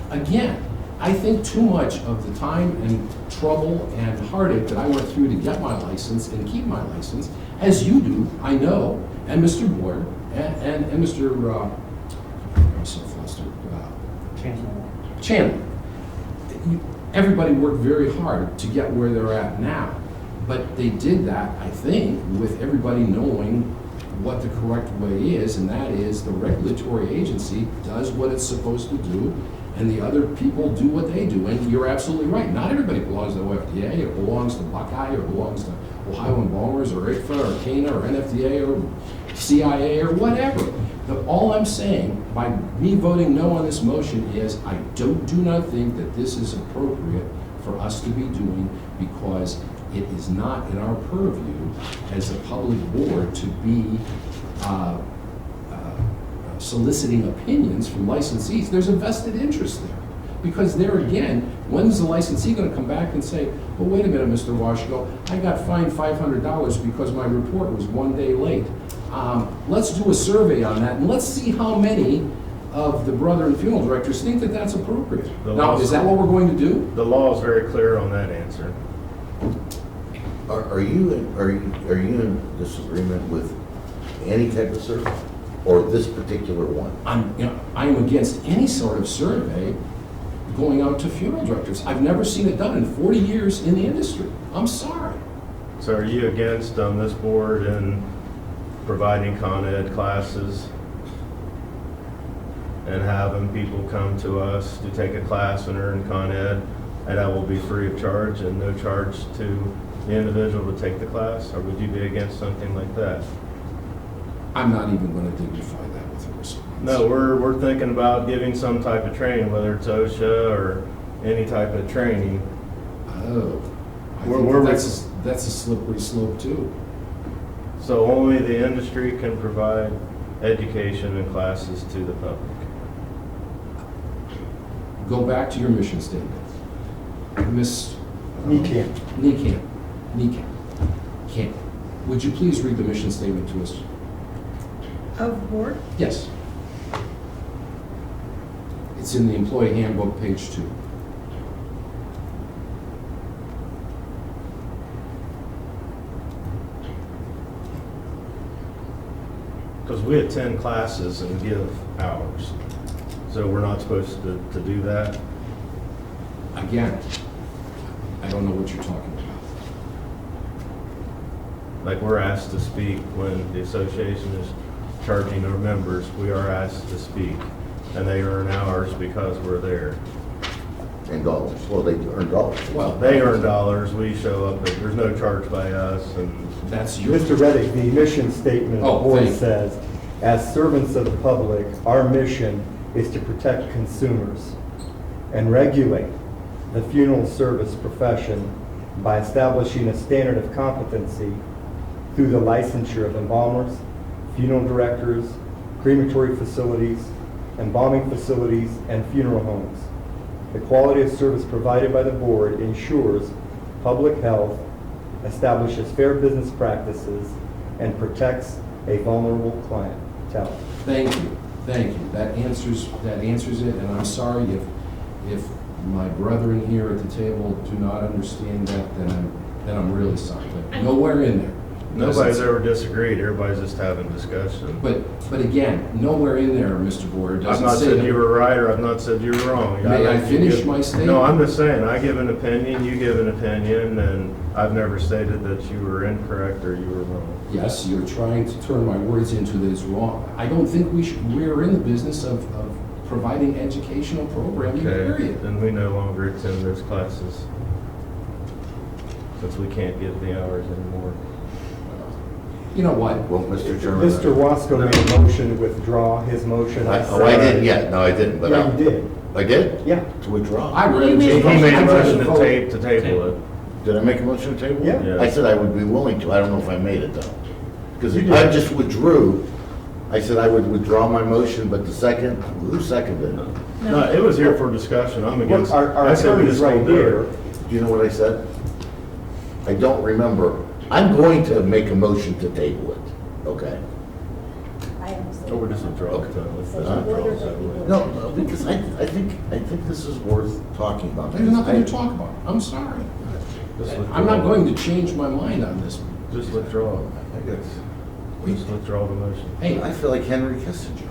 again, I think too much of the time and trouble and heartache that I went through to get my license and keep my license, as you do, I know, and Mr. Boyer, and Mr. I'm so flustered. Chandler. Everybody worked very hard to get where they're at now. But they did that, I think, with everybody knowing what the correct way is, and that is the regulatory agency does what it's supposed to do, and the other people do what they do. And you're absolutely right. Not everybody belongs to OFDA, it belongs to Buckeye, or belongs to Ohio Embalmers, or ICFA, or CANA, or NFDA, or CIA, or whatever. All I'm saying, by me voting no on this motion, is I do not think that this is appropriate for us to be doing, because it is not in our purview as a public board to be soliciting opinions from licensees. There's a vested interest there. Because there again, when's the licensee going to come back and say, well, wait a minute, Mr. Washko, I got fined $500 because my report was 1 day late. Let's do a survey on that, and let's see how many of the brother and funeral directors think that that's appropriate. The Now, laws- is that what we're going to do? The law is very clear on that answer. Are you in disagreement with any type of survey, or this particular one? I am against any sort of survey going out to funeral directors. I've never seen it done in 40 years in the industry. I'm sorry. So are you against on this board in providing Con Ed classes and having people come to us to take a class and earn Con Ed, and that will be free of charge and no charge to the individual to take the class? Or would you be against something like that? I'm not even going to dignify that with a response. No, we're thinking about giving some type of training, whether it's OSHA or any type of training. Oh, I Where- think where we- that's a slippery slope too. So only the industry can provide education and classes to the public. Go back to your mission statement. Miss Niekamp. Camp. Would you please read the mission statement to us? Of board? Yes. It's in the employee handbook, page 2. Because we attend classes and give hours. So we're not supposed to do that? Again, I don't know what you're talking about. Like, we're asked to speak when the association is charging our members, we are asked to speak. And they earn hours because we're there. And dollars, well, they earn dollars. Well, They earn dollars, we show up, but there's no charge by us, and that's your... Mr. Reddick, the mission statement of the Oh, board thank you. says, as servants of the public, our mission is to protect consumers and regulate the funeral service profession by establishing a standard of competency through the licensure of embalmers, funeral directors, crematory facilities, embalming facilities, and funeral homes. The quality of service provided by the board ensures public health, establishes fair business practices, and protects a vulnerable clientele. Thank you. That answers it, and I'm sorry if my brethren here at the table do not understand that, then I'm really sorry. But nowhere in there. nobody's ever disagreed, everybody's just having discussion. But again, nowhere in there, Mr. Board, I've doesn't not say said that- you were right, or I've not said you were wrong. May I let you finish give- my statement? No, I'm just saying, I give an opinion, you give an opinion, and I've never stated that you were incorrect or you were wrong. Yes, you're trying to turn my words into this wrong. I don't think we're in the business of providing educational programming, Okay, period. then we no longer attend those classes, since we can't get the hours anymore. You know what? Well, Mr. Chairman. Mr. Wasco made a motion to withdraw his motion. I didn't yet, no, I didn't, but. Yeah, you did. I did? Yeah. To withdraw? I read You it. made He made a I read motion the to vote. table it. Did I make a motion to table? Yeah. Yeah. I said I would be willing to, I don't know if I made it though. Because You did. I just withdrew, I said I would withdraw my motion, but the second, who seconded it? No, it was here for discussion, I'm against. Look, our I said we attorney's just right won't do it. here. Do you know what I said? I don't remember. I'm going to make a motion to table it, okay? I understand. Or we're just withdrawing it. Let's So just you withdraw ordered it. that we No, no, because I think this is worth talking about. There's nothing to talk about. I'm sorry. Just withdraw. I'm not going to change my mind on this. Just withdraw. I guess. Just withdraw the motion. Hey, I feel like Henry Kissinger.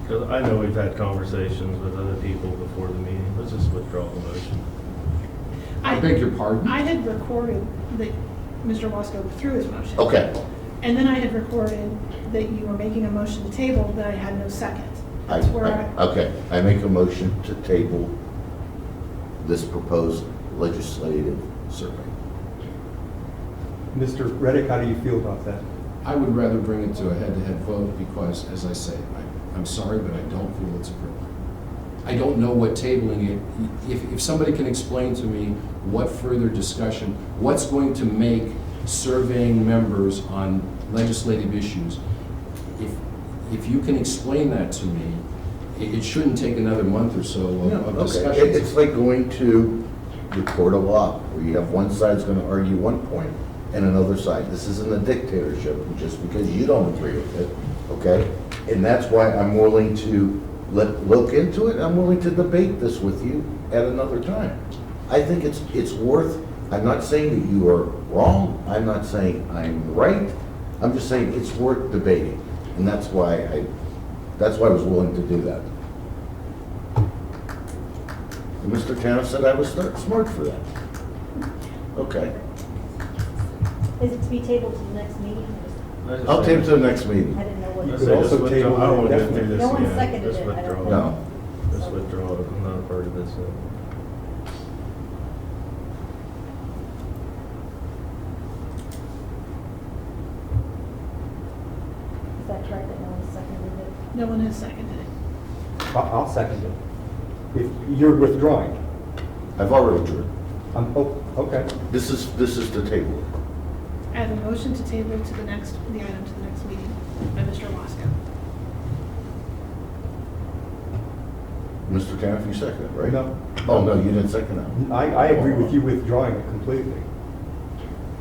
Because I know we've had conversations with other people before the meeting, let's just withdraw the motion. I beg your pardon? I had recorded that Mr. Wasco withdrew his motion. Okay. And then I had recorded that you were making a motion to table, that I had no second. That's where I, Okay, I make a motion to table this proposed legislative survey. Mr. Reddick, how do you feel about that? I would rather bring it to a head-to-head vote because, as I say, I'm sorry, but I don't feel it's appropriate. I don't know what tabling it, if somebody can explain to me what further discussion, what's going to make surveying members on legislative issues, if you can explain that to me, it shouldn't take another month or so of Okay, discussion. it's like going to the court of law, where you have one side's gonna argue one point and another side. This isn't a dictatorship, just because you don't agree with it, okay? And that's why I'm willing to look into it, I'm willing to debate this with you at another time. I think it's worth, I'm not saying that you are wrong, I'm not saying I'm right, I'm just saying it's worth debating. And that's why I was willing to do that. And Mr. Tanner said I was smart for that. Okay. Is it to be tabled to the next meeting? I'll take it to the next meeting. I didn't know what. I it say was. just withdraw. I don't want to go through this No one again. seconded Just it, I don't withdraw. think. No. Just withdraw it. I'm not a part of this. Is that correct, that no one seconded it? No one has seconded it. I'll second it. If you're withdrawing, I've already drew. oh, okay. This is the table. I have a motion to table to the item to the next meeting by Mr. Wasco. Mr. Tanner, you second it, right? No. Oh, no, you didn't second it. I agree with you withdrawing it completely.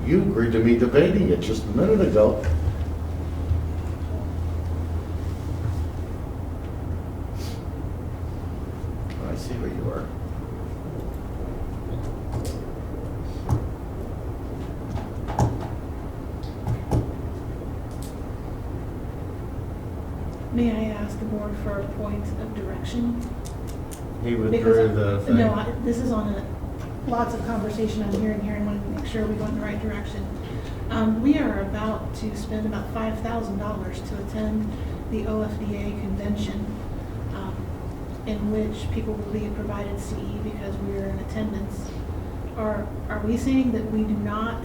You agreed to me debating it just a minute ago. I see where you are. May I ask the board for a point of direction? He withdrew Because the thing. No, this is on lots of conversation I'm hearing here and wanting to make sure we go in the right direction. We are about to spend about $5,000 to attend the OFDA convention, in which people will be provided CE because we are in attendance. Are we saying that we do not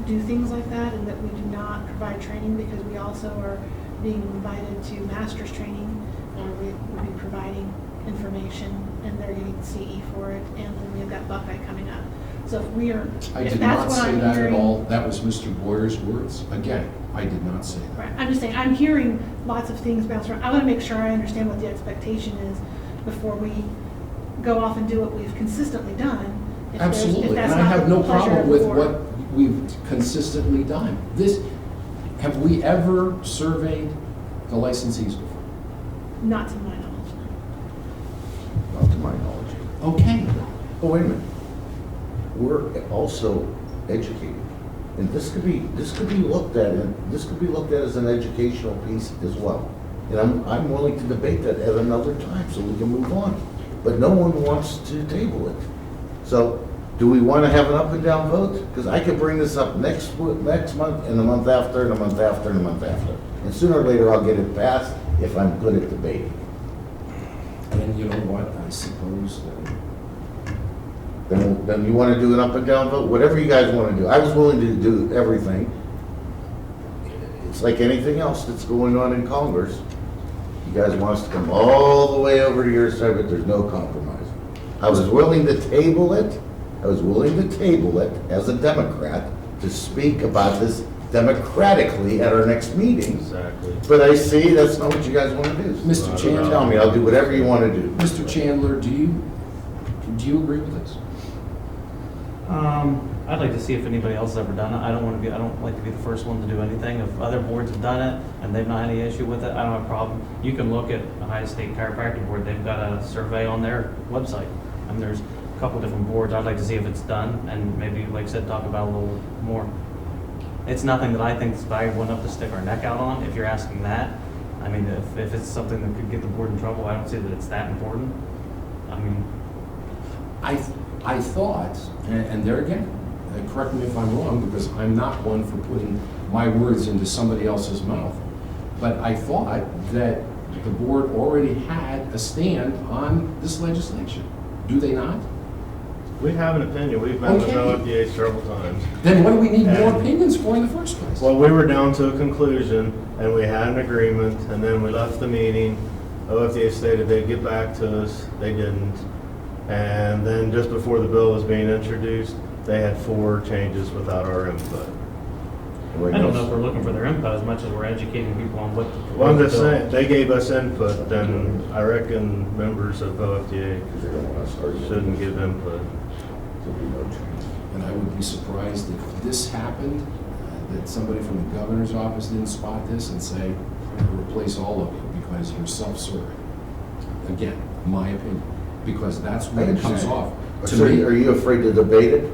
do things like that and that we do not provide training because we also are being invited to master's training, or we would be providing information and they're getting CE for it, and then we've got Buckeye coming up. So if we are, I if did that's not what say I'm that at hearing. all. That was Mr. Boyer's words. Again, I did not say that. Right, I'm just saying, I'm hearing lots of things bounce around. I want to make sure I understand what the expectation is before we go off and do what we've consistently done. If there's- if Absolutely, that's and I not have the no pleasure of problem the with board. what we've consistently done. Have we ever surveyed the licensees before? Not to my knowledge, no. Not to my knowledge. Okay. Oh, wait a minute. We're also educated. And this could be looked at, as an educational piece as well. And I'm willing to debate that at another time so we can move on. But no one wants to table it. So do we want to have an up and down vote? Because I could bring this up next month, and the month after, and the month after, and the month after. And sooner or later, I'll get it passed if I'm good at debating. And you know what, I suppose Then you want to do an up and down vote, whatever you guys want to do. I was willing to do everything. It's like anything else that's going on in Congress. You guys want us to come all the way over to your side, but there's no compromise. I was willing to table it. I was willing to table it as a Democrat to speak about this democratically at our next meeting. Exactly. But I see that's not what you guys want to do. Mr. Not Chandler. at all. Tell me, I'll do whatever you want to do. Mr. Chandler, do you agree with this? I'd like to see if anybody else has ever done it. I don't like to be the first one to do anything. If other boards have done it and they've not had any issue with it, I don't have a problem. You can look at Ohio State Chiropractic Board, they've got a survey on their website. I mean, there's a couple different boards. I'd like to see if it's done and maybe, like I said, talk about it a little more. It's nothing that I think is valuable enough to stick our neck out on, if you're asking that. I mean, if it's something that could get the board in trouble, I don't see that it's that important. I mean, I thought, and there again, correct me if I'm wrong, because I'm not one for putting my words into somebody else's mouth, but I thought that the board already had a stand on this legislation. Do they not? We have an opinion. We've met with Okay. OFDA several times. Then what do we need more And- opinions for in the first place? Well, we were down to a conclusion, and we had an agreement, and then we left the meeting. OFDA stated they'd get back to us. They didn't. And then just before the bill was being introduced, they had 4 changes without our input. I don't know if we're looking for their input as much as we're educating people on what. Well, I'm just saying, they gave us input, then I reckon members of OFDA Because they don't want to start. shouldn't give input. There'll be no change. And I would be surprised if this happened, that somebody from the governor's office didn't spot this and say, to replace all of you because you're self-serving. Again, my opinion, because that's what it comes off. To So me, are you afraid to debate it?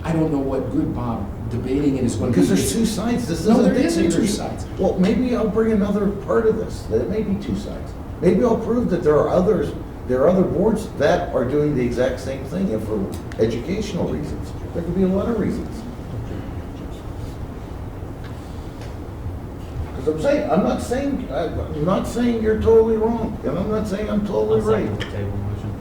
I don't know what good, Bob, debating it is going to be. Because there's two sides, this No, isn't there isn't two dictatorship. sides. Well, maybe I'll bring another part of this, that it may be two sides. Maybe I'll prove that there are other boards that are doing the exact same thing, and for educational reasons. There could be a lot of reasons. Because I'm not saying you're totally wrong, and I'm not saying I'm totally I'll right. second the table motion.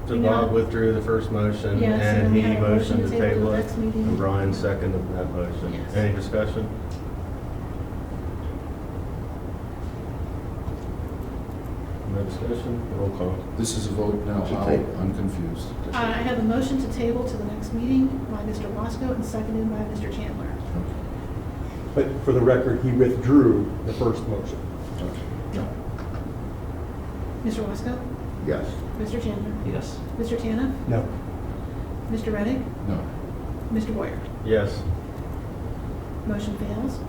So Bob withdrew the first motion, Yes, and and then we he have a motion motioned to to table table the it, next meeting. and Brian seconded that motion. Yes. Any discussion? No discussion? Roll call. This is a vote now, To how, table. I'm confused. I have a motion to table to the next meeting by Mr. Wasco and seconded by Mr. Chandler. But for the record, he withdrew the first motion. Mr. Wasco? Yes. Mr. Chandler? Yes. Mr. Tana? No. Mr. Reddick? No. Mr. Boyer? Yes. Motion fails.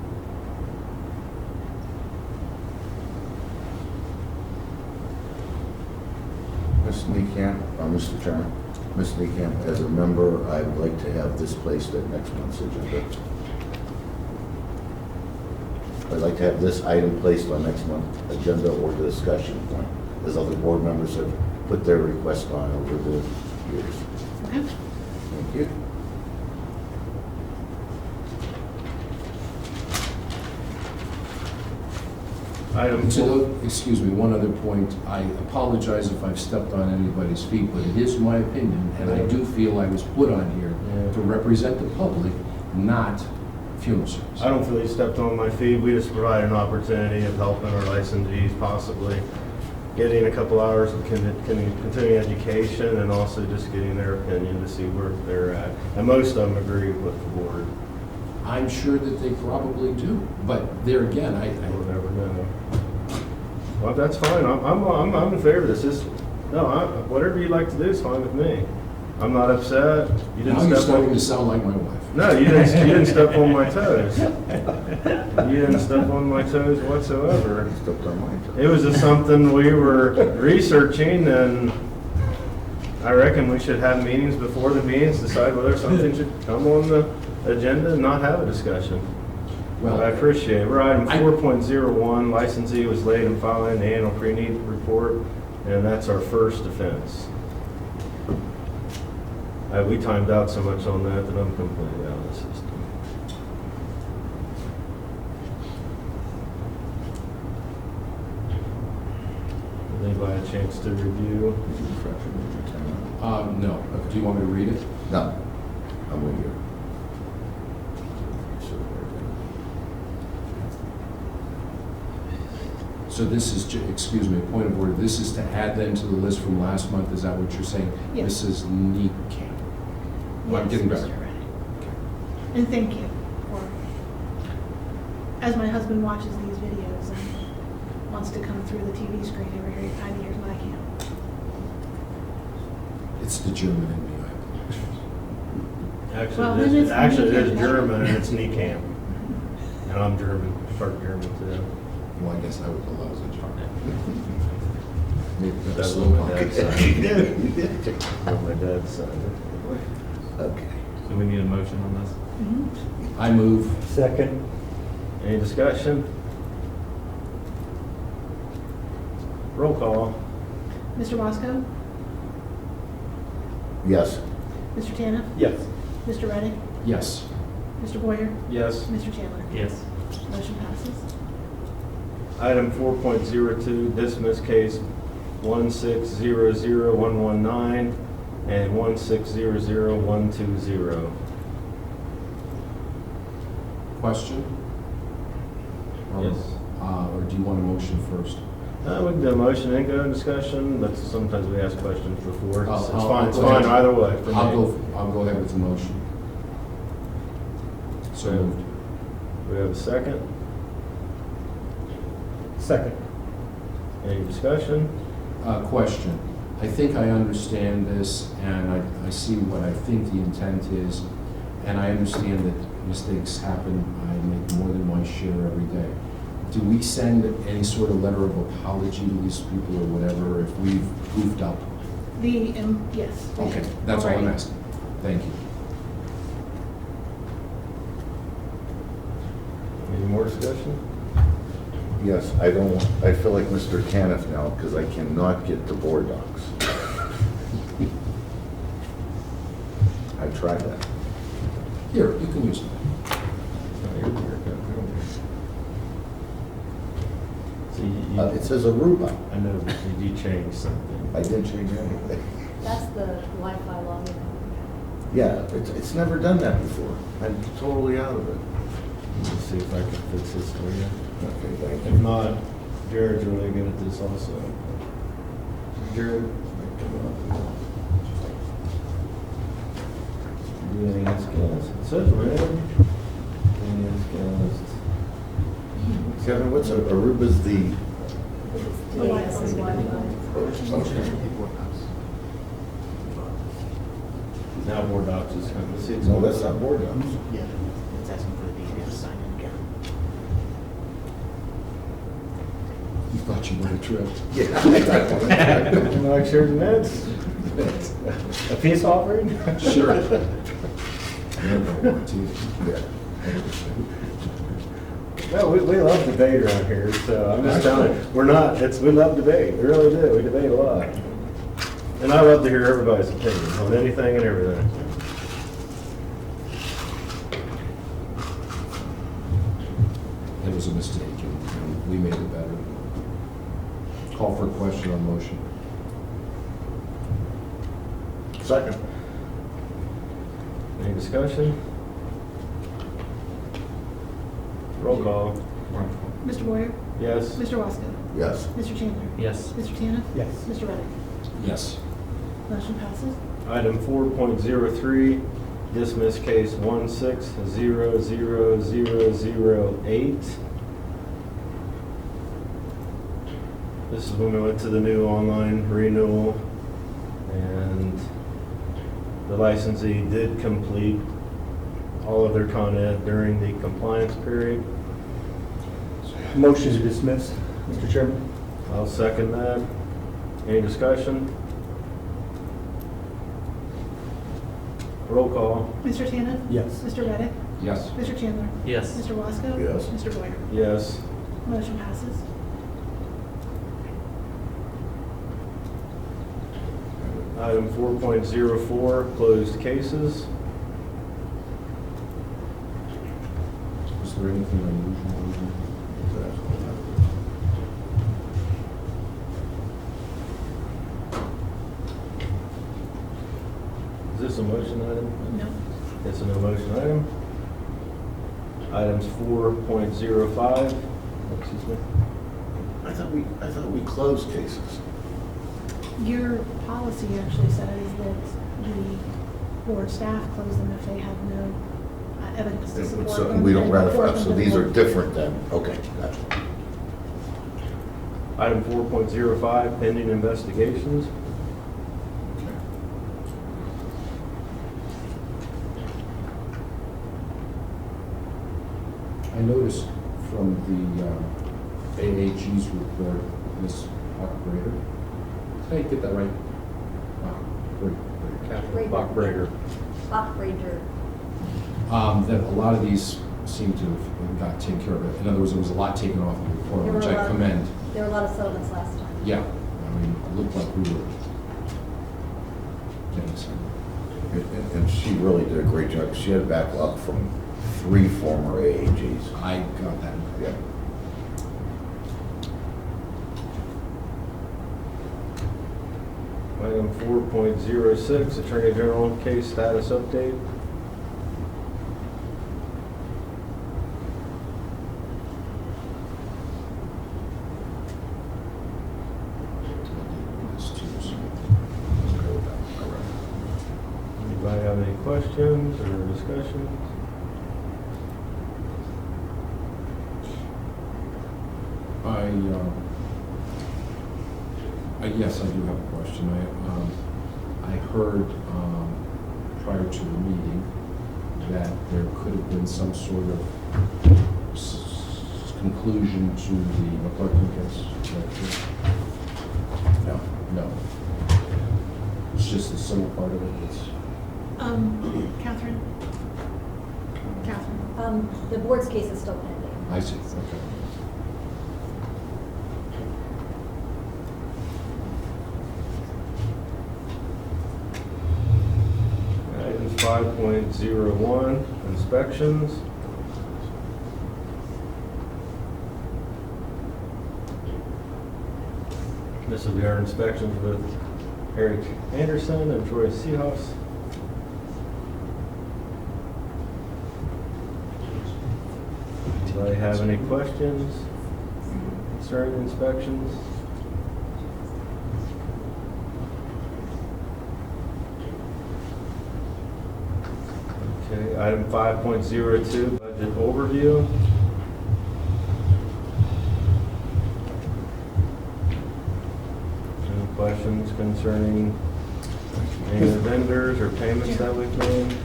Ms. Niekamp, Mr. Chairman, Ms. Niekamp, as a member, I would like to have this placed at next month's agenda. I'd like to have this item placed on next month's agenda or the discussion point, as other board members have put their request on over the years. Okay. Thank you. Item To four. the, excuse me, one other point. I apologize if I've stepped on anybody's feet, but it is my opinion, and I do feel I was put on here Yeah. to represent the public, not funeral service. I don't feel you stepped on my feet. We just provide an opportunity of helping our licensees possibly getting a couple hours of continuing education and also just getting their opinion to see where they're at. And most of them agree with the board. I'm sure that they probably do, but there again, We'll never know. Well, that's fine. I'm in favor of this. Whatever you'd like to do is fine with me. I'm not upset. You now didn't you're step starting on. to sound like my wife. No, you didn't step on my toes. You didn't step on my toes whatsoever. Stepped on my toe. It was just something we were researching, and I reckon we should have meetings before the meetings, decide whether something should come on the agenda and not have a discussion. Well, I appreciate it. We're item 4.01, licensee was late in filing the annual pre-need report, and that's our first offense. We timed out so much on that I'm completely out of the system. Did anybody have a chance to review? No. Do you want me to read it? No, I'm with you. So this is, excuse me, point of order, this is to add then to the list from last month, is that what you're saying? Yes. Mrs. Niekamp. I'm Yes, getting better. Mr. Reddick. And thank you for, as my husband watches these videos and wants to come through the TV screen every 5 years, I can't. It's the German in me, I apologize. Well, then it's Actually, it is Niekamp. German and it's Niekamp. And I'm German, part German too. Well, I guess I was a lousy job. Maybe That's slow what my pocket. dad said. What my dad said. Okay. So we need a motion on this? Mhm. I move. Second. Any discussion? Roll call. Mr. Wasco? Yes. Mr. Tana? Yes. Mr. Reddick? Yes. Mr. Boyer? Yes. Mr. Chandler? Yes. Motion passes. Item 4.02, dismiss case 1600119 and 1600120. Question? Or- Yes. Or do you want a motion first? We can do a motion and go in discussion, but sometimes we ask questions before. It's I'll fine, it's go fine ahead. either way for me. I'll go ahead with the motion. So moved. We have a second. Second. Any discussion? Question. I think I understand this, and I see what I think the intent is, and I understand that mistakes happen. I make more than my share every day. Do we send any sort of letter of apology to these people or whatever if we've goofed up? Yes. we Okay, should. that's all I'm Alrighty. asking. Thank you. Any more discussion? Yes, I feel like Mr. Caniff now because I cannot get the board docs. I tried that. Here, you can use it. See, It says Aruba. I know, but you changed something. I didn't change anything. That's the Wi-Fi login. Yeah, it's never done that before. I'm totally out of it. Let's see if I can fix this for you. Okay, thank If you. not, Jared's really good at this also. Jared? Doing scans. It says red. Doing scans. Kevin, what's Aruba's the? The Wi-Fi. AS's Wi-Fi. Now board docs is coming. Let's see. it's No, going. that's not board docs. Yeah, it's asking for the BDS to sign in again. You thought you would have tripped. Yeah. Like shares and nets? A peace offering? Sure. Never want to. Yeah. No, we love debate around here, so I'm just telling you, we love debate, we really do, we debate a lot. And I love to hear everybody's opinion on anything and everything. It was a mistake, and we made it better. Call for a question on motion. Second. Any discussion? Roll call. Mr. Boyer? Yes? Mr. Wasco? Yes. Mr. Chandler? Yes. Mr. Tannen? Yes. Mr. Reddick? Yes. Motion passes. Item 4.03, dismiss case 1600008. This is when we went to the new online renewal, and the licensee did complete all of their Con Ed during the compliance period. Motion to dismiss, Mr. Chairman? I'll second that. Any discussion? Roll call. Mr. Tannen? Yes. Mr. Reddick? Yes. Mr. Chandler? Yes. Mr. Wasco? Yes. Mr. Boyer? Yes. Motion passes. Item 4.04, closed cases. Was there anything unusual? Is this a motion item? No. It's a no motion item. Items 4.05, excuse me. I thought we closed cases. Your policy actually says that the board staff close them if they have no evidence to support So them. we don't and report ratify, them so to the these are board. different then. Okay, gotcha. Item 4.05, pending investigations. I noticed from the AAG's report, Ms. Operator, did I get that right? Catherine Bachbrader. Operator. That a lot of these seem to have got taken care of. In other words, there was a lot taken off the report, There were which a I lot- commend. There were a lot of settlements last time. Yeah, I mean, it looked like we were getting some. And she really did a great job. She had a backlog from 3 former AAGs. I got that. Yeah. Item 4.06, Attorney General case status update. This too, so. Anybody have any questions or discussions? Yes, I do have a question. I heard prior to the meeting that there could have been some sort of conclusion to the McClarkin case? Is that true? No. No. It's just the civil part of it. Catherine? Catherine? The board's case is still pending. I see, okay. Items 5.01, inspections. This will be our inspections with Eric Anderson and Troy Seahouse. Anybody have any questions concerning inspections? Okay, item 5.02, budget overview. Any questions concerning any of the vendors or payments that we've made?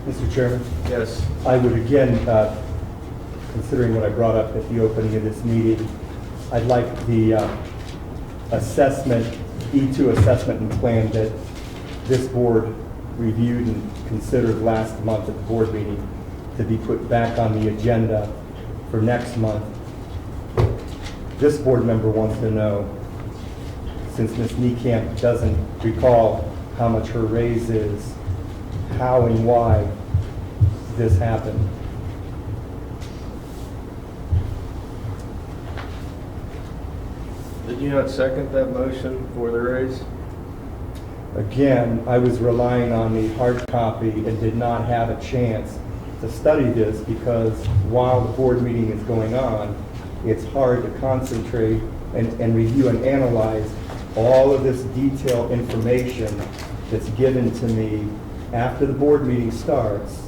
Mr. Chairman, Yes. I would again, considering what I brought up at the opening of this meeting, I'd like the assessment, E2 assessment and plan that this board reviewed and considered last month at the board meeting to be put back on the agenda for next month. This board member wants to know, since Ms. Niekamp doesn't recall how much her raise is, how and why this happened. Did you not second that motion for the raise? Again, I was relying on the hard copy and did not have a chance to study this because while the board meeting is going on, it's hard to concentrate and review and analyze all of this detailed information that's given to me after the board meeting starts,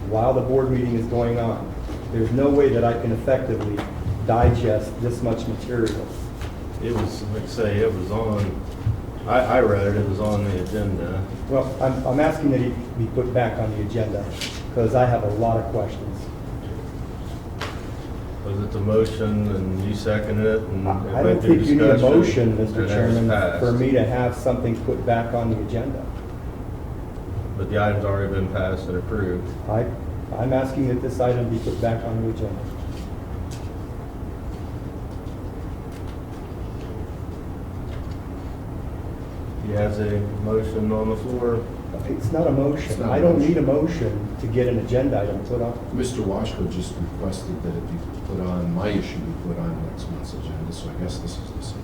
while the board meeting is going on. There's no way that I can effectively digest this much material. It was, like I say, it was on, I read it was on the agenda. Well, I'm asking that it be put back on the agenda because I have a lot of questions. Was it the motion and you seconded it? And it I went don't through think you need a discussion, motion, and it Mr. was Chairman, passed. for me to have something put back on the agenda. But the item's already been passed and approved. I'm asking that this item be put back on the agenda. He has a motion on the floor. It's not a It's motion. not a I don't motion. need a motion to get an agenda item put on. Mr. Washko just requested that it be put on, my issue be put on next month's agenda, so I guess this is the same.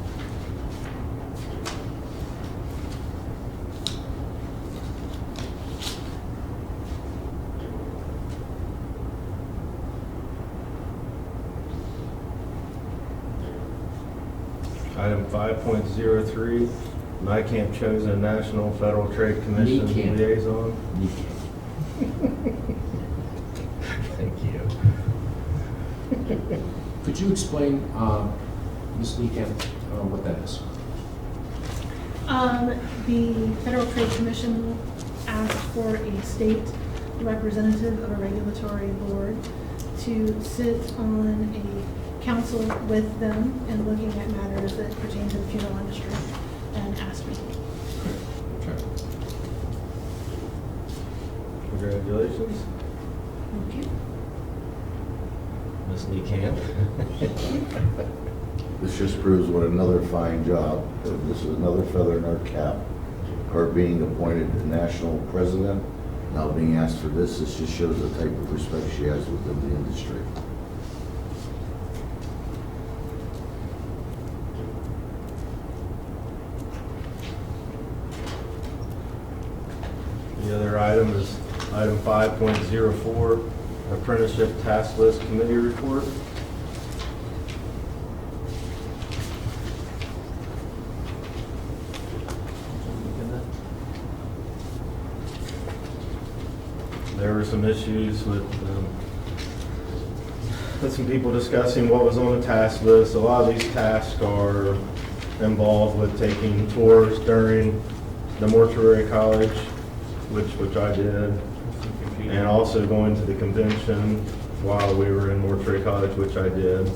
Item 5.03, NICAMP chosen National Federal Trade Commission NICAMP. liaison. You can't. Thank you. Could you explain, Ms. Niekamp, what that is? The Federal Trade Commission asked for a state representative of a regulatory board to sit on a council with them and looking at matters that pertain to the funeral industry, and asked me. Okay. Congratulations, Thank you. Ms. Niekamp. This just proves what another fine job. This is another feather in our cap. Her being appointed the national president, now being asked for this just shows the type of respect she has within the industry. The other item is item 5.04, Apprenticeship Task List Committee Report. There were some issues with some people discussing what was on the task list. A lot of these tasks are involved with taking tours during the mortuary college, which I did. Some confusion and also going to the convention while we were in Mortuary College, which I did.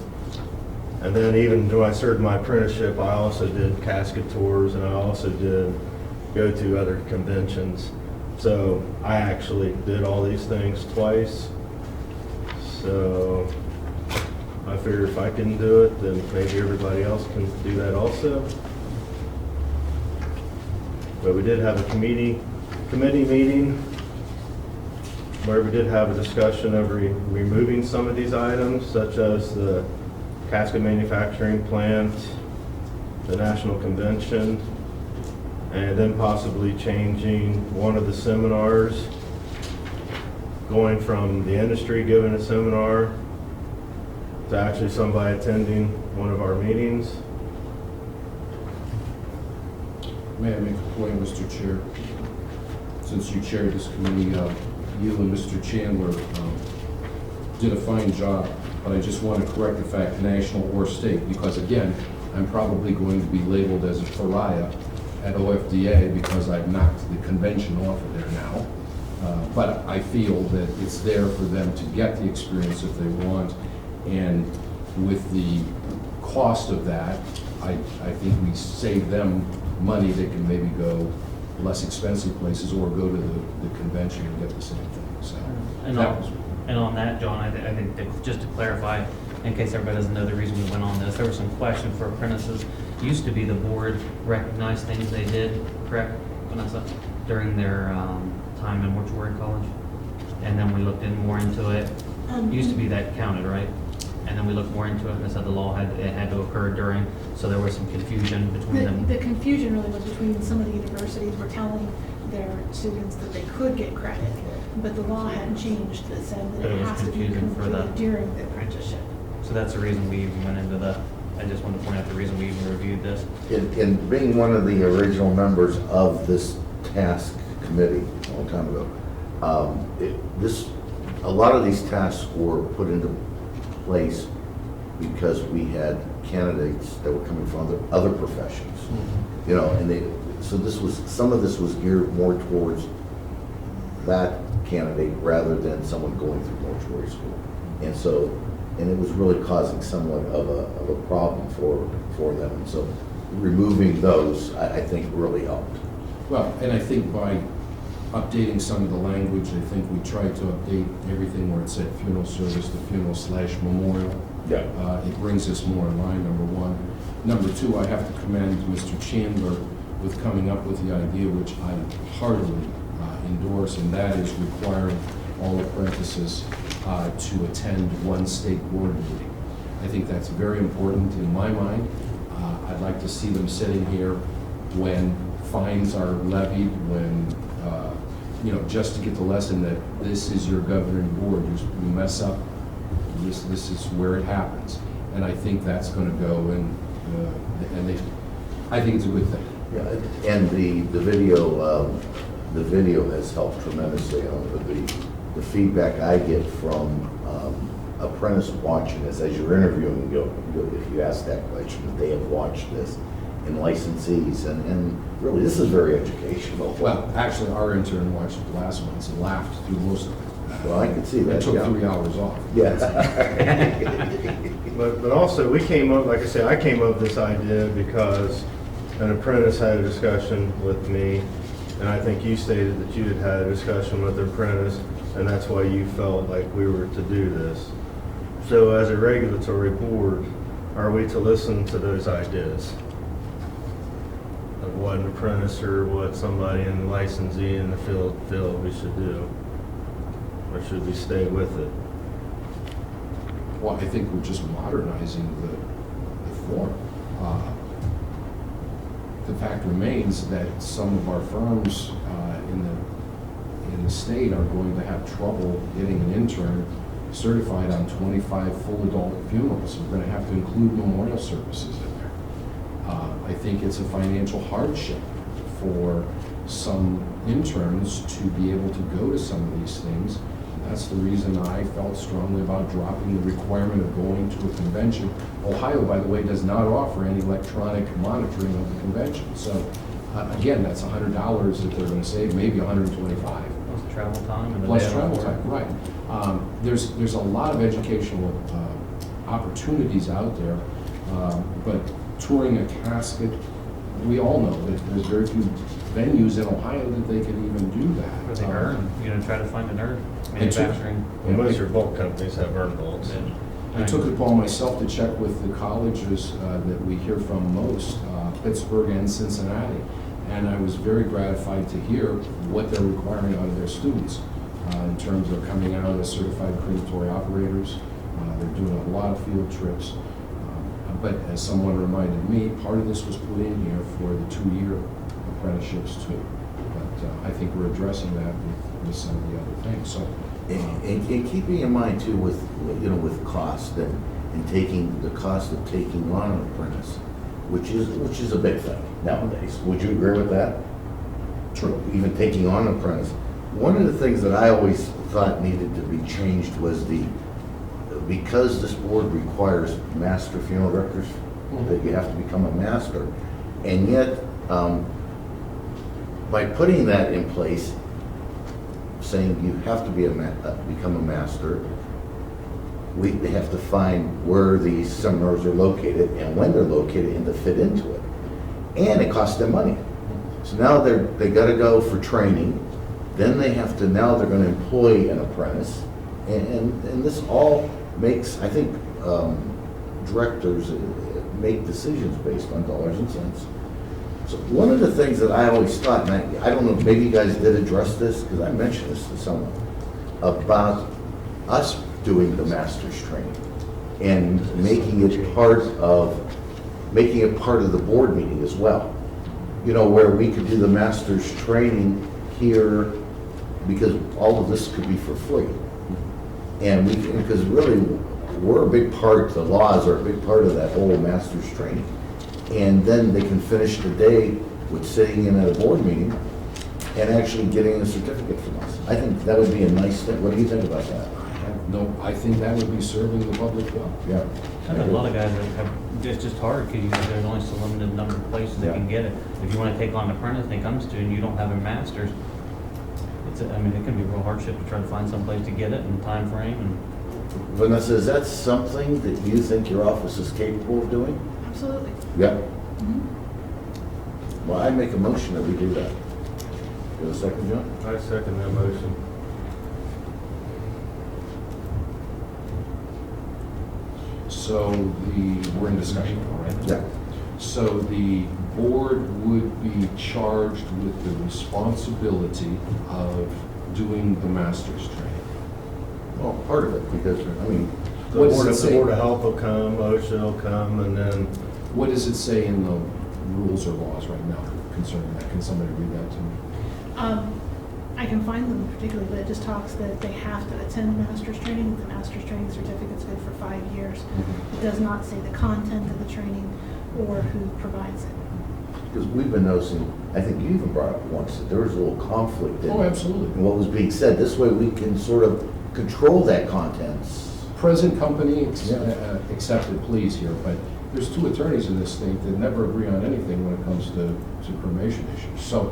And then even when I served my apprenticeship, I also did casket tours, and I also did go to other conventions. So I actually did all these things twice. So I figure if I can do it, then maybe everybody else can do that also. But we did have a committee meeting where we did have a discussion of removing some of these items, such as the casket manufacturing plant, the national convention, and then possibly changing one of the seminars, going from the industry giving a seminar to actually somebody attending one of our meetings. May I make a point, Mr. Chair? Since you chaired this committee, you and Mr. Chandler did a fine job, but I just want to correct the fact, national or state, because again, I'm probably going to be labeled as a pariah at OFDA because I've knocked the convention off of there now. But I feel that it's there for them to get the experience if they want, and with the cost of that, I think we save them money. They can maybe go less expensive places or go to the convention and get the same thing, so. And that on, was- and on that, John, I think just to clarify, in case everybody doesn't know the reason we went on this, there was some question for apprentices. Used to be the board recognized things they did, correct, Vanessa, during their time in mortuary college? And then we looked more into it. Used to be that counted, right? And then we looked more into it and it said the law had to occur during, so there was some confusion between them. The confusion really was between some of the universities were telling their students that they could get credit, but the law hadn't changed that said that But it it was has to be confusing for completed the- during the apprenticeship. So that's the reason we even went into I just wanted to point out the reason we even reviewed this. In being one of the original members of this task committee a long time ago, a lot of these tasks were put into place because we had candidates that were coming from other professions, you know, and so some of this was geared more towards that candidate rather than someone going through mortuary school. And it was really causing somewhat of a problem for them. And so removing those, I think, really helped. Well, and I think by updating some of the language, I think we tried to update everything where it said funeral service to funeral/memorial. Yeah. It brings us more in line, number one. Number two, I have to commend Mr. Chandler with coming up with the idea, which I heartily endorse, and that is requiring all apprentices to attend one state board meeting. I think that's very important in my mind. I'd like to see them sitting here when fines are levied, when, just to get the lesson that this is your governing board. You mess up, this is where it happens. And I think that's going to go I think it's a good thing. Yeah, and the video has helped tremendously. The feedback I get from apprentice watching this, as you're interviewing, if you ask that question, they have watched this, and licensees, and really, this is very educational. Well, actually, our intern watched it last month and laughed through most of it. Well, I could see that. It took yeah. 3 hours off. Yes. But also, we came up, like I said, I came up with this idea because an apprentice had a discussion with me, and I think you stated that you had a discussion with the apprentice, and that's why you felt like we were to do this. So as a regulatory board, are we to listen to those ideas of what an apprentice or what somebody in licensee in the field feel we should do? Or should we stay with it? Well, I think we're just modernizing the form. The fact remains that some of our firms in the state are going to have trouble getting an intern certified on 25 full adult funerals. We're going to have to include memorial services in there. I think it's a financial hardship for some interns to be able to go to some of these things. That's the reason I felt strongly about dropping the requirement of going to a convention. Ohio, by the way, does not offer any electronic monitoring of the convention. So again, that's $100 that they're going to save, maybe $125. travel time and the Plus day travel before. time, right. There's a lot of educational opportunities out there, but touring a casket, we all know that there's very few venues in Ohio that they can even do that. Or they earn, try to find an earn And two- manufacturing. Well, most of your bulk companies have urn bolts. I took it upon myself to check with the colleges that we hear from most, Pittsburgh and Cincinnati. And I was very gratified to hear what they're requiring out of their students in terms of coming out as certified crematory operators. They're doing a lot of field trips. But as someone reminded me, part of this was put in here for the 2-year apprenticeships too. But I think we're addressing that with some of the other things, so. And keeping in mind too with, with cost and taking the cost of taking on an apprentice, which is a big thing nowadays. Would you agree with that? True. Even taking on an apprentice. One of the things that I always thought needed to be changed was because this board requires master funeral directors, that you have to become a master. And yet, by putting that in place, saying you have to become a master, they have to find where these seminars are located and when they're located and to fit into it. And it costs them money. So now they got to go for training. Then now they're going to employ an apprentice. And this all makes, I think, directors make decisions based on dollars and cents. So one of the things that I always thought, and I don't know, maybe you guys did address this, because I mentioned this to someone, about us doing the master's training and making it part of the board meeting as well. Where we could do the master's training here, because all of this could be for free. And because really, we're a big part, the laws are a big part of that whole master's training. And then they can finish the day with sitting in at a board meeting and actually getting a certificate from us. I think that would be a nice thing. What do you think about that? No, I think that would be serving the public well. Yeah. I know a lot of guys that have, it's just hard because there's only so limited number of places they can get it. If you want to take on an apprentice and he comes to and you don't have a master's, it can be a real hardship to try to find some place to get it in time frame. And Vanessa, is that something that you think your office is capable of doing? Absolutely. Yeah. Mhm. Well, I make a motion that we do that. You have a second, John? I second that motion. So we're in discussion, all right? Yeah. So the board would be charged with the responsibility of doing the master's training. Well, part of it, because, The What does Board it of, the say? Board of Health will come, OSHA will come, and then What does it say in the rules or laws right now concerning that? Can somebody read that to me? I can find them particularly, but it just talks that they have to attend master's training. The master's training certificate's good for 5 years. It does not say the content of the training or who provides it. because we've been noticing, I think you even brought up once, that there was a little conflict in Oh, absolutely. in what was being said. This way we can sort of control that content. Present company Yeah. accepted pleas here, but there's 2 attorneys in this state that never agree on anything when it comes to cremation issues. So,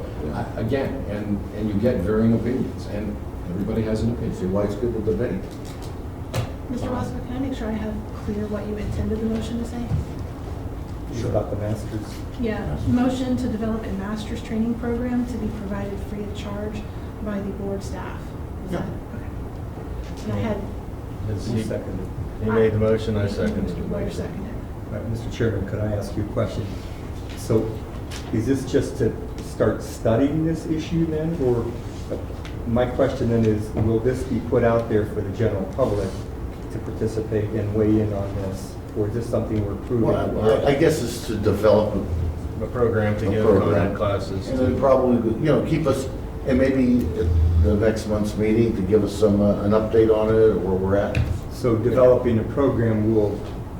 again, and you get varying opinions, and everybody has an See opinion. why it's good to debate. Mr. Roscoe, can I make sure I have clear what you intended the motion to say? About the masters. Yeah, motion to develop a master's training program to be provided free of charge by the board staff. Is that- Okay. And I had, Who seconded? he made the motion, I seconded Mr. the Blair motion. seconded. Right, Mr. Chairman, could I ask you a question? So is this just to start studying this issue then? Or my question then is, will this be put out there for the general public to participate and weigh in on this? Or is this something we're proving? Well, I guess it's to develop A program to a give program. content classes. And then probably, keep us, and maybe at the next month's meeting to give us some, an update on it, or where we're at. So developing a program will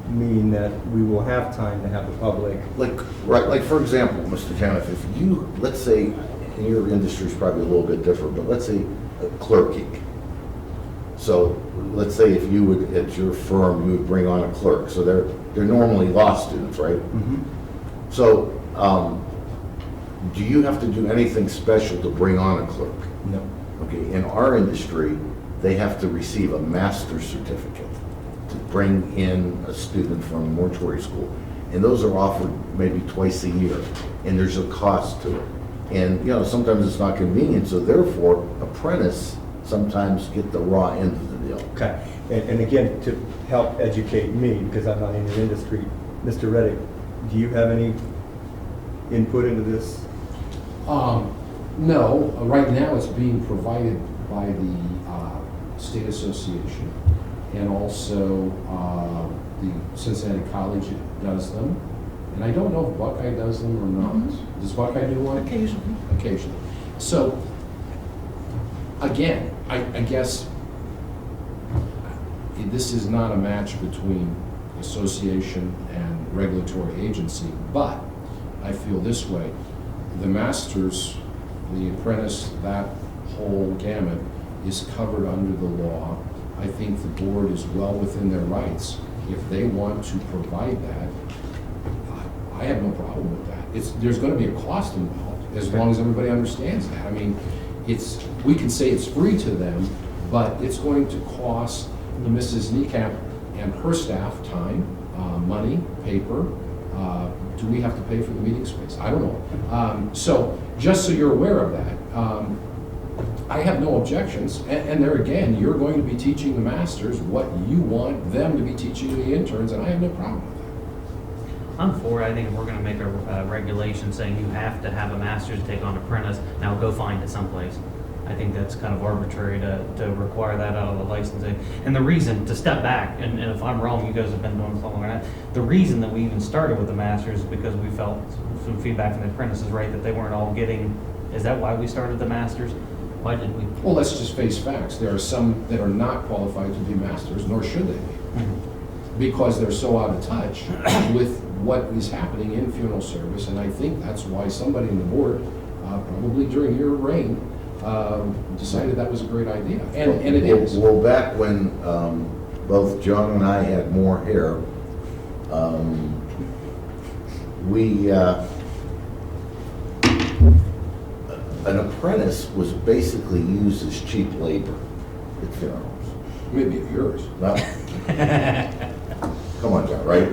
mean that we will have time to have the public. Like for example, Mr. Caniff, if you, let's say, and your industry is probably a little bit different, but let's say clerking. So let's say if you would, at your firm, you would bring on a clerk. So they're normally law students, right? So, do you have to do anything special to bring on a clerk? No. Okay, in our industry, they have to receive a master's certificate to bring in a student from mortuary school. And those are offered maybe twice a year, and there's a cost to it. And, you know, sometimes it's not convenient, so therefore, apprentice sometimes get the raw end of the deal. Okay, and again, to help educate me, because I'm not in the industry, Mr. Reddick, do you have any input into this? No, right now it's being provided by the State Association, and also the Cincinnati College does them. And I don't know if Buckeye does them or not. Mhm. Does Buckeye do one? Occasionally. Occasionally. So, again, I guess this is not a match between association and regulatory agency, but I feel this way. The masters, the apprentice, that whole gamut is covered under the law. I think the board is well within their rights. If they want to provide that, I have no problem with that. There's going to be a cost involved, as long as everybody understands that. I mean, we can say it's free to them, but it's going to cost Mrs. Niekamp and her staff time, money, paper. Do we have to pay for the meeting space? I don't know. So just so you're aware of that, I have no objections. And there again, you're going to be teaching the masters what you want them to be teaching the interns, and I have no problem with that. I'm for it. I think if we're gonna make a regulation saying you have to have a master's to take on apprentice, now go find it someplace. I think that's kind of arbitrary to require that out of the licensing. And the reason, to step back, and if I'm wrong, you guys have been doing something like that, the reason that we even started with the masters is because we felt some feedback from the apprentices, right, that they weren't all getting, is that why we started the masters? Why didn't we? Well, let's just face facts. There are some that are not qualified to be masters, nor should they be, because they're so out of touch with what is happening in funeral service. And I think that's why somebody in the board, probably during your reign, decided that was a great idea. And it is. Well, back when both John and I had more hair, an apprentice was basically used as cheap labor at funerals. Maybe of yours. Well, come on, John, right?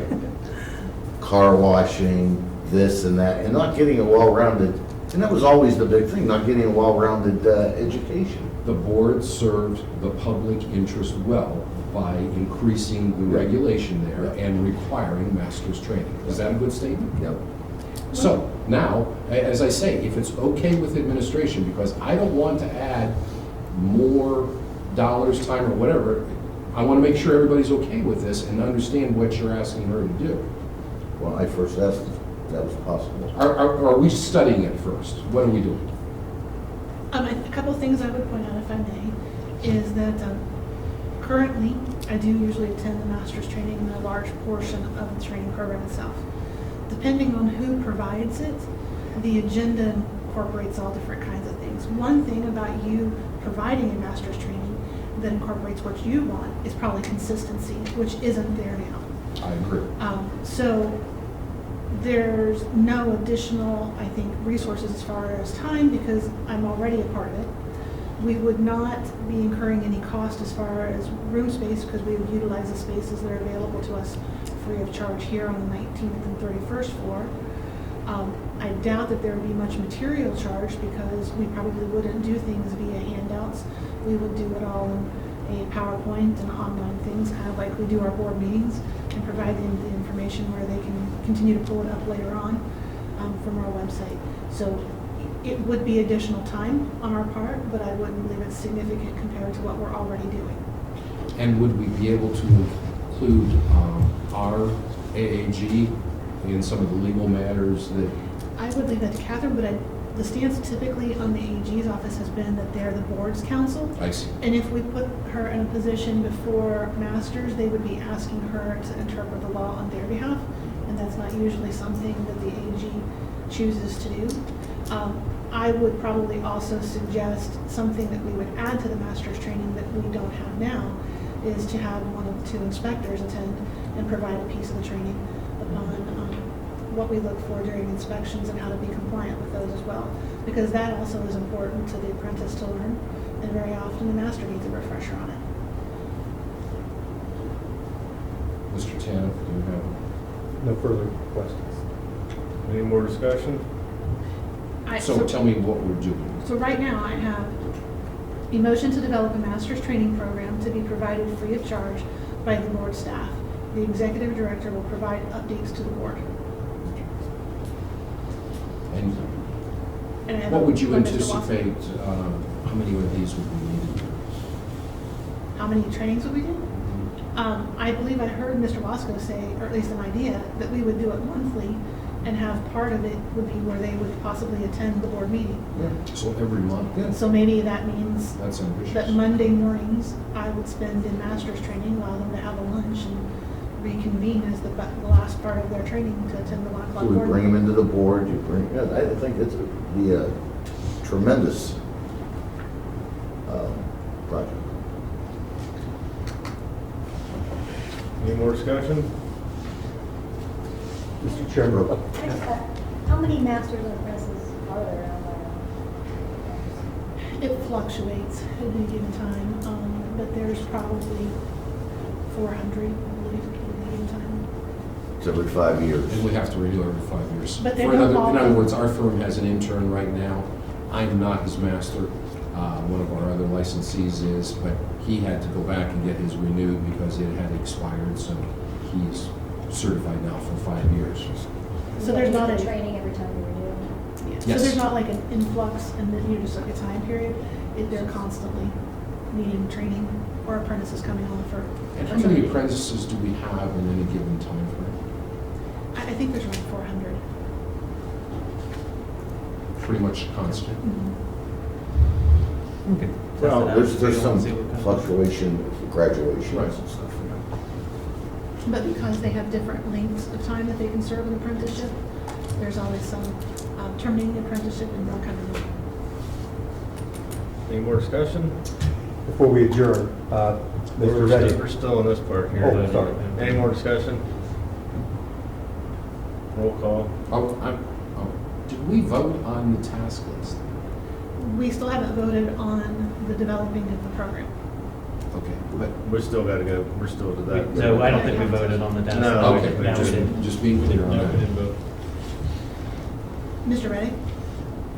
Car washing, this and that, and not getting a well-rounded, and that was always the big thing, not getting a well-rounded education. The board served the public interest well by increasing the regulation there and requiring master's training. Is that a good statement? Yep. So now, as I say, if it's okay with administration, because I don't want to add more dollars, time, or whatever, I want to make sure everybody's okay with this and understand what you're asking her to do. When I first asked if that was possible. Are we studying it first? What are we doing? A couple of things I would point out, if I may, is that currently, I do usually attend the master's training and a large portion of the training program itself. Depending on who provides it, the agenda incorporates all different kinds of things. One thing about you providing a master's training that incorporates what you want is probably consistency, which isn't there now. I agree. So there's no additional, I think, resources as far as time because I'm already a part of it. We would not be incurring any cost as far as room space because we would utilize the spaces that are available to us free of charge here on the 19th and 31st floor. I doubt that there would be much material charge because we probably wouldn't do things via handouts. We would do it all in a PowerPoint and online things, kind of like we do our board meetings, and provide them the information where they can continue to pull it up later on from our website. So it would be additional time on our part, but I wouldn't believe it's significant compared to what we're already doing. And would we be able to include our AAG in some of the legal matters that? I would leave that to Catherine, but the stance typically on the AG's office has been that they're the board's counsel. I see. And if we put her in a position before masters, they would be asking her to interpret the law on their behalf, and that's not usually something that the AG chooses to do. I would probably also suggest something that we would add to the master's training that we don't have now is to have one of the two inspectors attend and provide a piece of the training upon what we look for during inspections and how to be compliant with those as well. Because that also is important to the apprentice to learn and very often the master needs a refresher on it. Mr. Tanner, do you have? No further questions. Any more discussion? So tell me what we're doing. So right now, I have a motion to develop a master's training program to be provided free of charge by the board staff. The executive director will provide updates to the board. And And I have what would you from Mr. Wasson. anticipate, how many of these would be needed? How many trainings would we do? I believe I heard Mr. Wasco say, or at least an idea, that we would do it monthly and have part of it would be where they would possibly attend the board meeting. So every month? Yeah. So maybe that means That's ambitious. that Monday mornings I would spend in master's training, allow them to have a lunch and reconvene as the last part of their training to attend the 1 o'clock So we board bring them meeting. into the board, you bring, yeah, I think it's be a tremendous project. Any more discussion? Mr. Chairman, How many masters and apprentices are there out there? It fluctuates at any given time, but there's probably 400, I believe, at any given time. It's every 5 years. And we have to renew every 5 years. But they For don't another- all- In other words, our firm has an intern right now. I'm not his master. One of our other licensees is, but he had to go back and get his renewed because it had expired, so he's certified now for 5 years. So there's not a a training every time you renew. So Yes. there's not like an influx and then you just like a time period. They're constantly needing training or apprentices coming on for. And how many apprentices do we have in any given time frame? I think there's around 400. Pretty much constant. We could test Well, it out, there's see what some comes up. fluctuation for graduations Right. and stuff. But because they have different lengths of time that they can serve an apprenticeship, there's always some terminating the apprenticeship and more coming in. Any more discussion? before we adjourn, Mr. Reddy. We're still in this part here. Oh, sorry. Any more discussion? Roll call. Did we vote on the task list? We still haven't voted on the developing of the program. Okay, but, We still gotta go, we're still to that. No, I don't think we voted on the task. No, okay, we No, we didn't. just being clear on No, we that. didn't vote. Mr. Reddy?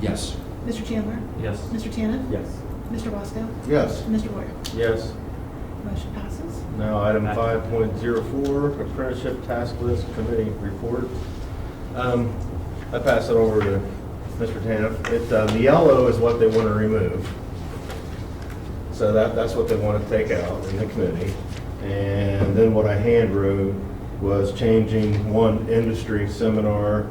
Yes. Mr. Chandler? Yes. Mr. Tannen? Yes. Mr. Wasco? Yes. Mr. Boyer? Yes. Motion passes. Now, item 5.04, Apprenticeship Task List Committee Report. I pass it over to Mr. Tanev. The yellow is what they want to remove. So that's what they want to take out in the committee. And then what I hand wrote was changing one industry seminar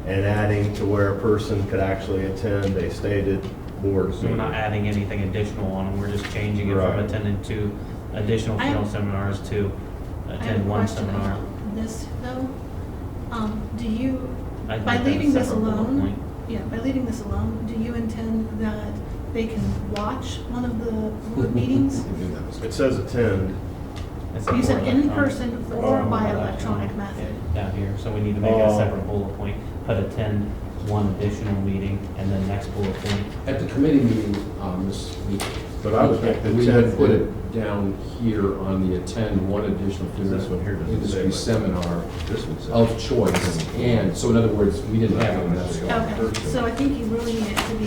and adding to where a person could actually attend a stated board So we're not meeting. adding anything additional on them, we're just changing it Right. from attending 2 additional I have- field seminars to I have a attend 1 question seminar. about this, though. Do you, I by think that's a leaving this separate bullet alone, point. yeah, by leaving this alone, do you intend that they can watch one of the board meetings? It says attend. It's You said for in electronic. person or by electronic method. Down here, so we need to make it a separate bullet point, put attend 1 additional meeting, and then next bullet point. At the committee meeting, Ms. But I would think that we had 10 put it down here on the attend one additional This one here doesn't say industry what- seminar This one says. of choice. And, so in other words, we didn't have it in that slide. Okay, so I think you really need it to be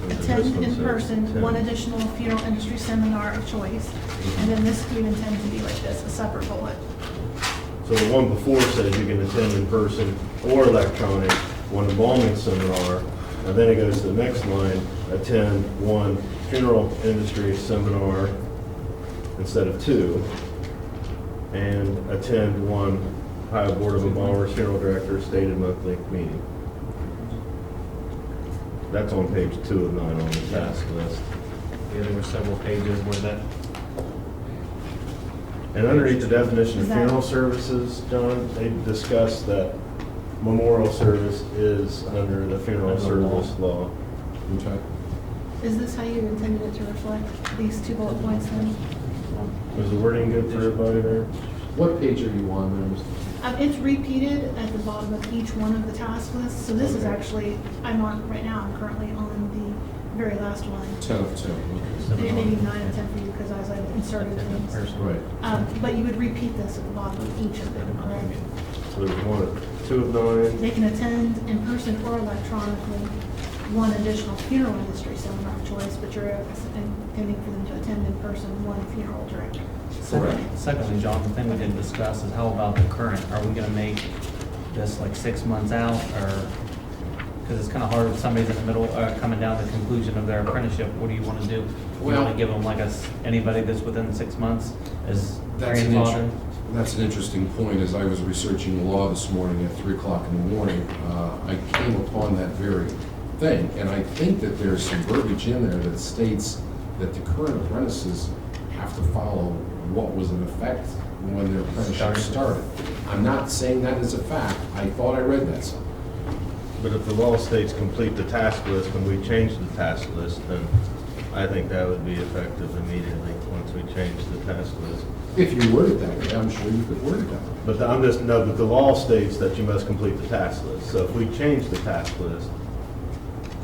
This attend one in says person, attend. one additional funeral industry seminar of choice. And then this you intend to be like this, a separate bullet. So the one before says you can attend in person or electronic, one embalming seminar, and then it goes to the next line, attend 1 funeral industry seminar instead of 2, and attend 1 Ohio Board of Embalmers Funeral Directors stated monthly meeting. That's on page 2 of 9 on the task list. Yeah, there were several pages where that, And underneath the definition of Is that- funeral services, John, they discussed that memorial service is under the funeral Under law. service law. Okay. Is this how you intended it to reflect these 2 bullet points then? Was the wording good for everybody there? What page are you on there, Mr.? It's repeated at the bottom of each one of the task lists, so this is Okay. actually, I'm on, right now, I'm currently on the very last one. 10 of 10, okay. Maybe 9 and 10 for you, because as I've inserted things. Right. But you would repeat this at the bottom of each of them, correct? So there's 2 of 9. They can attend in person or electronically one additional funeral industry seminar of choice, but you're intending for them to attend in person one funeral director. Secondly, John, the thing we didn't discuss is how about the current? Are we gonna make this like 6 months out, or, because it's kind of hard if somebody's in the middle, coming down the conclusion of their apprenticeship, what do you want to do? You Well- want to give them like anybody that's within 6 months is That's an, grandfathered? that's an interesting point. As I was researching the law this morning at 3 o'clock in the morning, I came upon that very thing. And I think that there's some verbiage in there that states that the current apprentices have to follow what was in effect when their apprenticeship started. I'm not saying that as a fact. I thought I read that somewhere. But if the law states complete the task list, and we change the task list, then I think that would be effective immediately, once we change the task list. If you word it that way, I'm sure you could word it that way. But but the law states that you must complete the task list. So if we change the task list,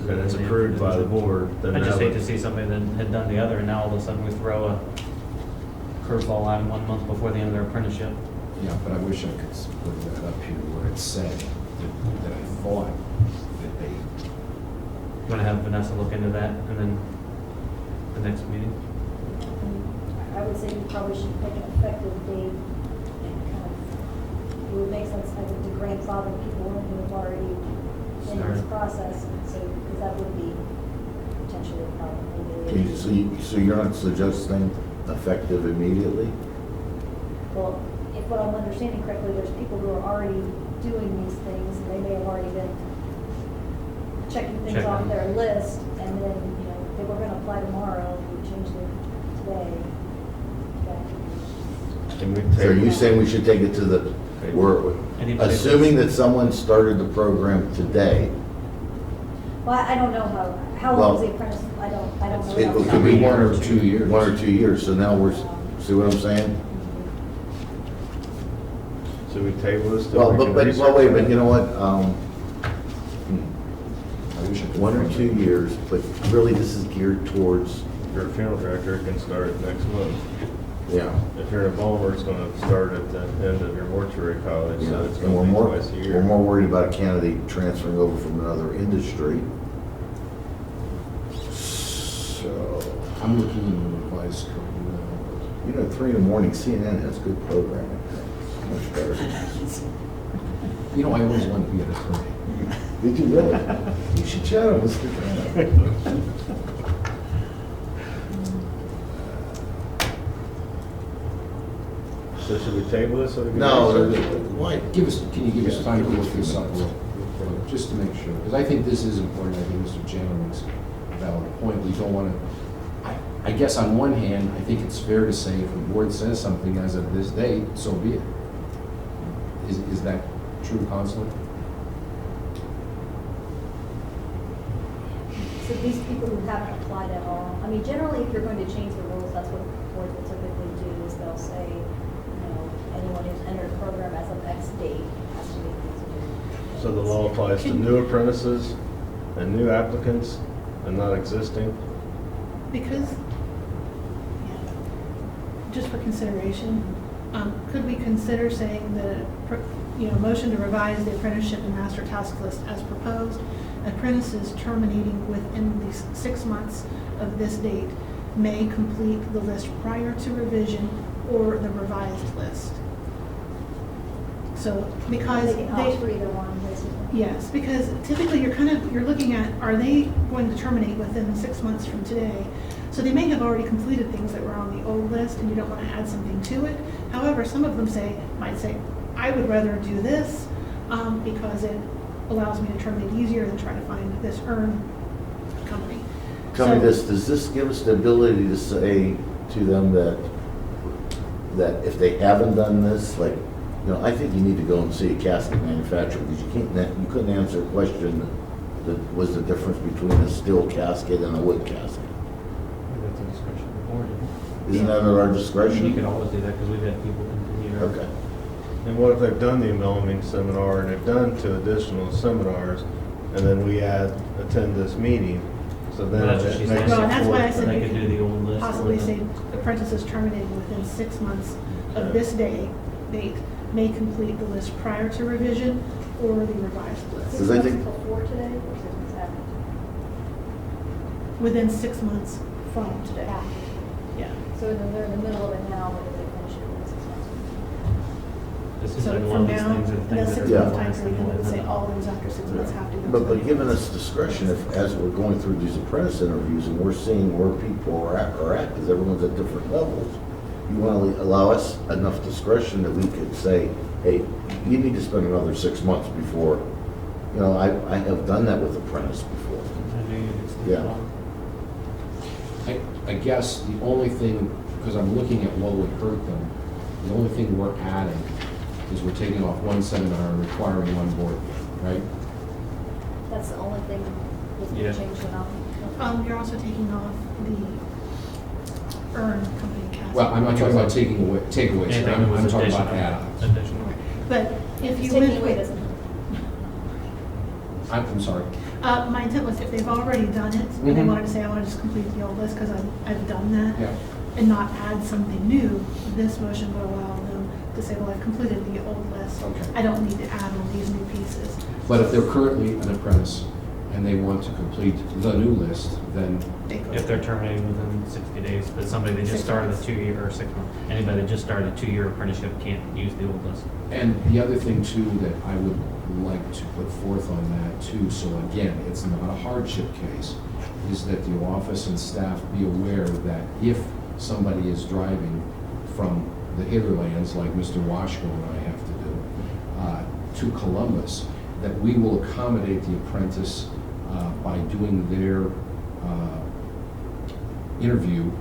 and it's approved by the board, then I just that hate would- to see somebody that had done the other, and now all of a sudden we throw a curveball at them 1 month before the end of their apprenticeship. Yeah, but I wish I could put that up here where it said that I thought that they, You want to have Vanessa look into that, and then the next meeting? I would say you probably should pick an effective date and kind of, it would make sense, I think, to grandfather people in who have already in this Started. process, so, because that would be potentially a problem. So you're not suggesting effective immediately? Well, if what I'm understanding correctly, there's people who are already doing these things, and they may have already been checking things Checking. off their list, and then, you know, they were gonna apply tomorrow, we changed it today. Can we So are you table- saying we should take it to the, we're Anybody assuming that someone started the program today, Well, I don't know how Well, long is the apprentice, I don't know. it how could be long. 1 or 2 years. 1 or 2 years, so now we're, see what I'm saying? Should we table this? till Well, we but, can but, research well, wait, it? but you know what, I wish I could. 1 or 2 years, but really this is geared towards, Your funeral director can start next month. yeah. If you're an embalmer, it's gonna start at the end of your mortuary college, so it's And we're gonna be more, twice a year. we're more worried about a candidate transferring over from another industry. So, I'm looking in the revised code now. you know, 3 in the morning, CNN has good programming. Much better. You know, I always wanted to be an attorney. Did you really? You should chat with Mr. Turner. So should we table this? so we can No, research it? why? Can you give us time to look this up real quick, just to make sure? Because I think this is important. I think Mr. Chandler makes a valid point. We don't want to, I guess on one hand, I think it's fair to say if the board says something as of this date, so be it. Is that true, Counselor? So these people who haven't applied at all, I mean, generally, if you're going to change the rules, that's what boards will typically do, is they'll say, you know, anyone who's entered the program as of X date has to be considered. So the law applies to new apprentices and new applicants and not existing? Because, yeah, just for consideration, could we consider saying the, motion to revise the apprenticeship and master task list as proposed? Apprentices terminating within the 6 months of this date may complete the list prior to revision or the revised list. So, because They can opt for either one, basically. yes, because typically you're looking at, are they going to terminate within 6 months from today? So they may have already completed things that were on the old list and you don't want to add something to it. However, some of them might say, I would rather do this because it allows me to terminate easier than trying to find this earn company. Tell me So- this, does this give us the ability to say to them that if they haven't done this, like, I think you need to go and see a casket manufacturer, because you couldn't answer a question that was the difference between a steel casket and a wood casket. That's a discretion of the board, isn't Isn't that at our it? You discretion? can always do that, because we've had people continue to. Okay. And what if they've done the embalming seminar and they've done 2 additional seminars, and then we attend this meeting? So then That's what she's it makes Well, it and that's why I four. said They we could do the old could list. possibly or the- say apprentices terminated within 6 months of Okay. this date may complete the list prior to revision or the revised list. 6 Because I months think- before today or 6 months after? Within 6 months from today. After. Yeah. So they're in the middle of it now, but if they finish it within 6 months. This seems So like one from of these now, things that in that things that 6 are month gonna time last period, then we would say anyway. all those after 6 months have to go. But to the- given us discretion, if, as we're going through these apprentice interviews and we're seeing where people are at, because everyone's at different levels, you want to allow us enough discretion that we could say, hey, you need to spend another 6 months before, you know, I have done that with apprentice before. I knew you'd extend Yeah. it on. I guess the only thing, because I'm looking at what would hurt them, the only thing we're adding is we're taking off one seminar and requiring one board, right? That's the only thing that's going Yeah. to change the amount. You're also taking off the earn company cast. Well, I'm not talking about takeaways, Anything I'm that was talking about additional. add-ons. Additional. But if you Just taking went away with, doesn't. I'm sorry. my intent was if they've already done it, and they Mhm. wanted to say, I want to just complete the old list because I've done that. Yeah. And not add something new, this motion would allow them to say, well, I've completed the old list. Okay. I don't need to add all these new pieces. But if they're currently an apprentice and they want to complete the new list, then They go. If they're terminated within 60 days, but somebody that just 6 started a months. 2-year, or 6 months, anybody that just started a 2-year apprenticeship can't use the old list. And the other thing too that I would like to put forth on that too, so again, it's not a hardship case, is that the office and staff be aware that if somebody is driving from the hinterlands, like Mr. Washko and I have to do, to Columbus, that we will accommodate the apprentice by doing their interview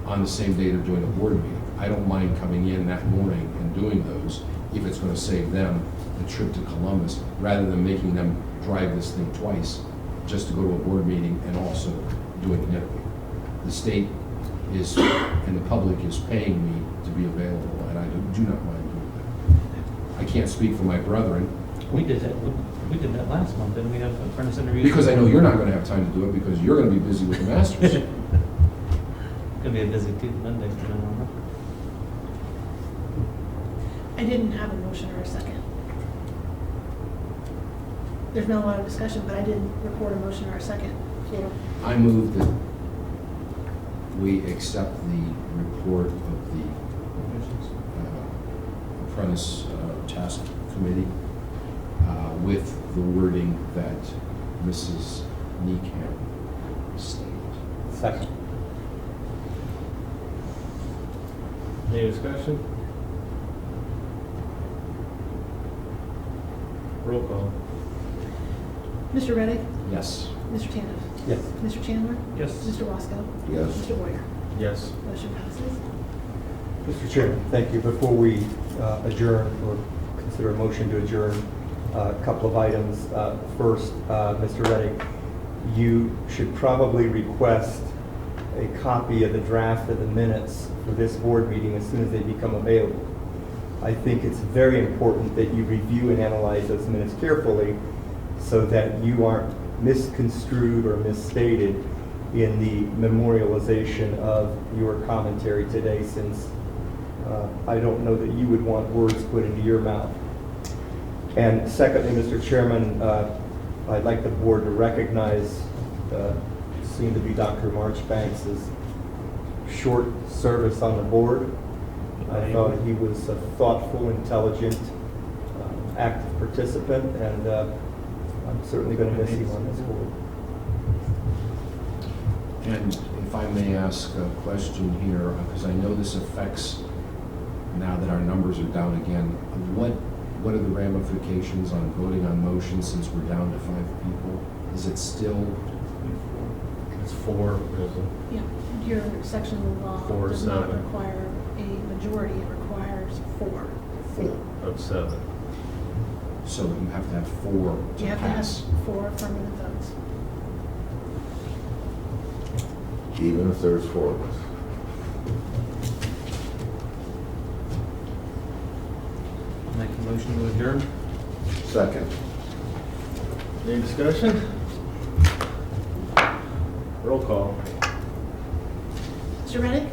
on the same day they're doing a board meeting. I don't mind coming in that morning and doing those if it's going to save them the trip to Columbus, rather than making them drive this thing twice just to go to a board meeting and also doing an interview. The state is, and the public is paying me to be available, and I do not mind doing that. I can't speak for my brethren, We did that, we did that last month, didn't we have apprentice interviews? because I know you're not going to have time to do it because you're going to be busy with the masters. Gonna be a busy Monday, you know. I didn't have a motion or a second. There's been a lot of discussion, but I didn't report a motion or a second for, I move that we accept the report of the apprentice task committee with the wording that Mrs. Neecamp stated. Second. Any discussion? Roll call. Mr. Reddick, Yes. Mr. Tannen, Yes. Mr. Chandler, Yes. Mr. Wasco, Yes. Mr. Boyer. Yes. Motion passes. Mr. Chairman, thank you. Before we adjourn or consider a motion to adjourn, a couple of items. First, Mr. Reddick, you should probably request a copy of the draft of the minutes for this board meeting as soon as they become available. I think it's very important that you review and analyze those minutes carefully so that you aren't misconstrued or misstated in the memorialization of your commentary today, since I don't know that you would want words put into your mouth. And secondly, Mr. Chairman, I'd like the board to recognize seemed to be Dr. Marchbanks' short service on the board. I thought he was a thoughtful, intelligent, active participant, and I'm certainly going to miss him on this board. And if I may ask a question here, because I know this affects, now that our numbers are down again, what are the ramifications on voting on motions since we're down to 5 people? Is it still, It's 4, isn't Yeah, your section of the law 4, does not 7. require a majority, it requires 4. it? Of 7. so you have to have 4 to You have to have pass? 4 affirmative votes. Even if there's 4 of us. Make a motion to adjourn? Second. Any discussion? Roll call. Mr. Reddick?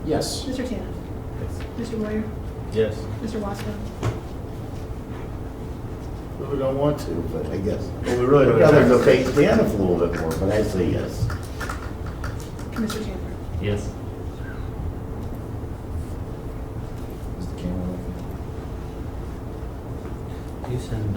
Yes. Mr. Tannen? Mr. Moyer? Yes. Mr. Wasco? We don't want to, but I guess. Well, we really don't The others have to. okay, stand up a little bit more, but I say yes. Mr. Chandler? Yes. Is the camera on? You send,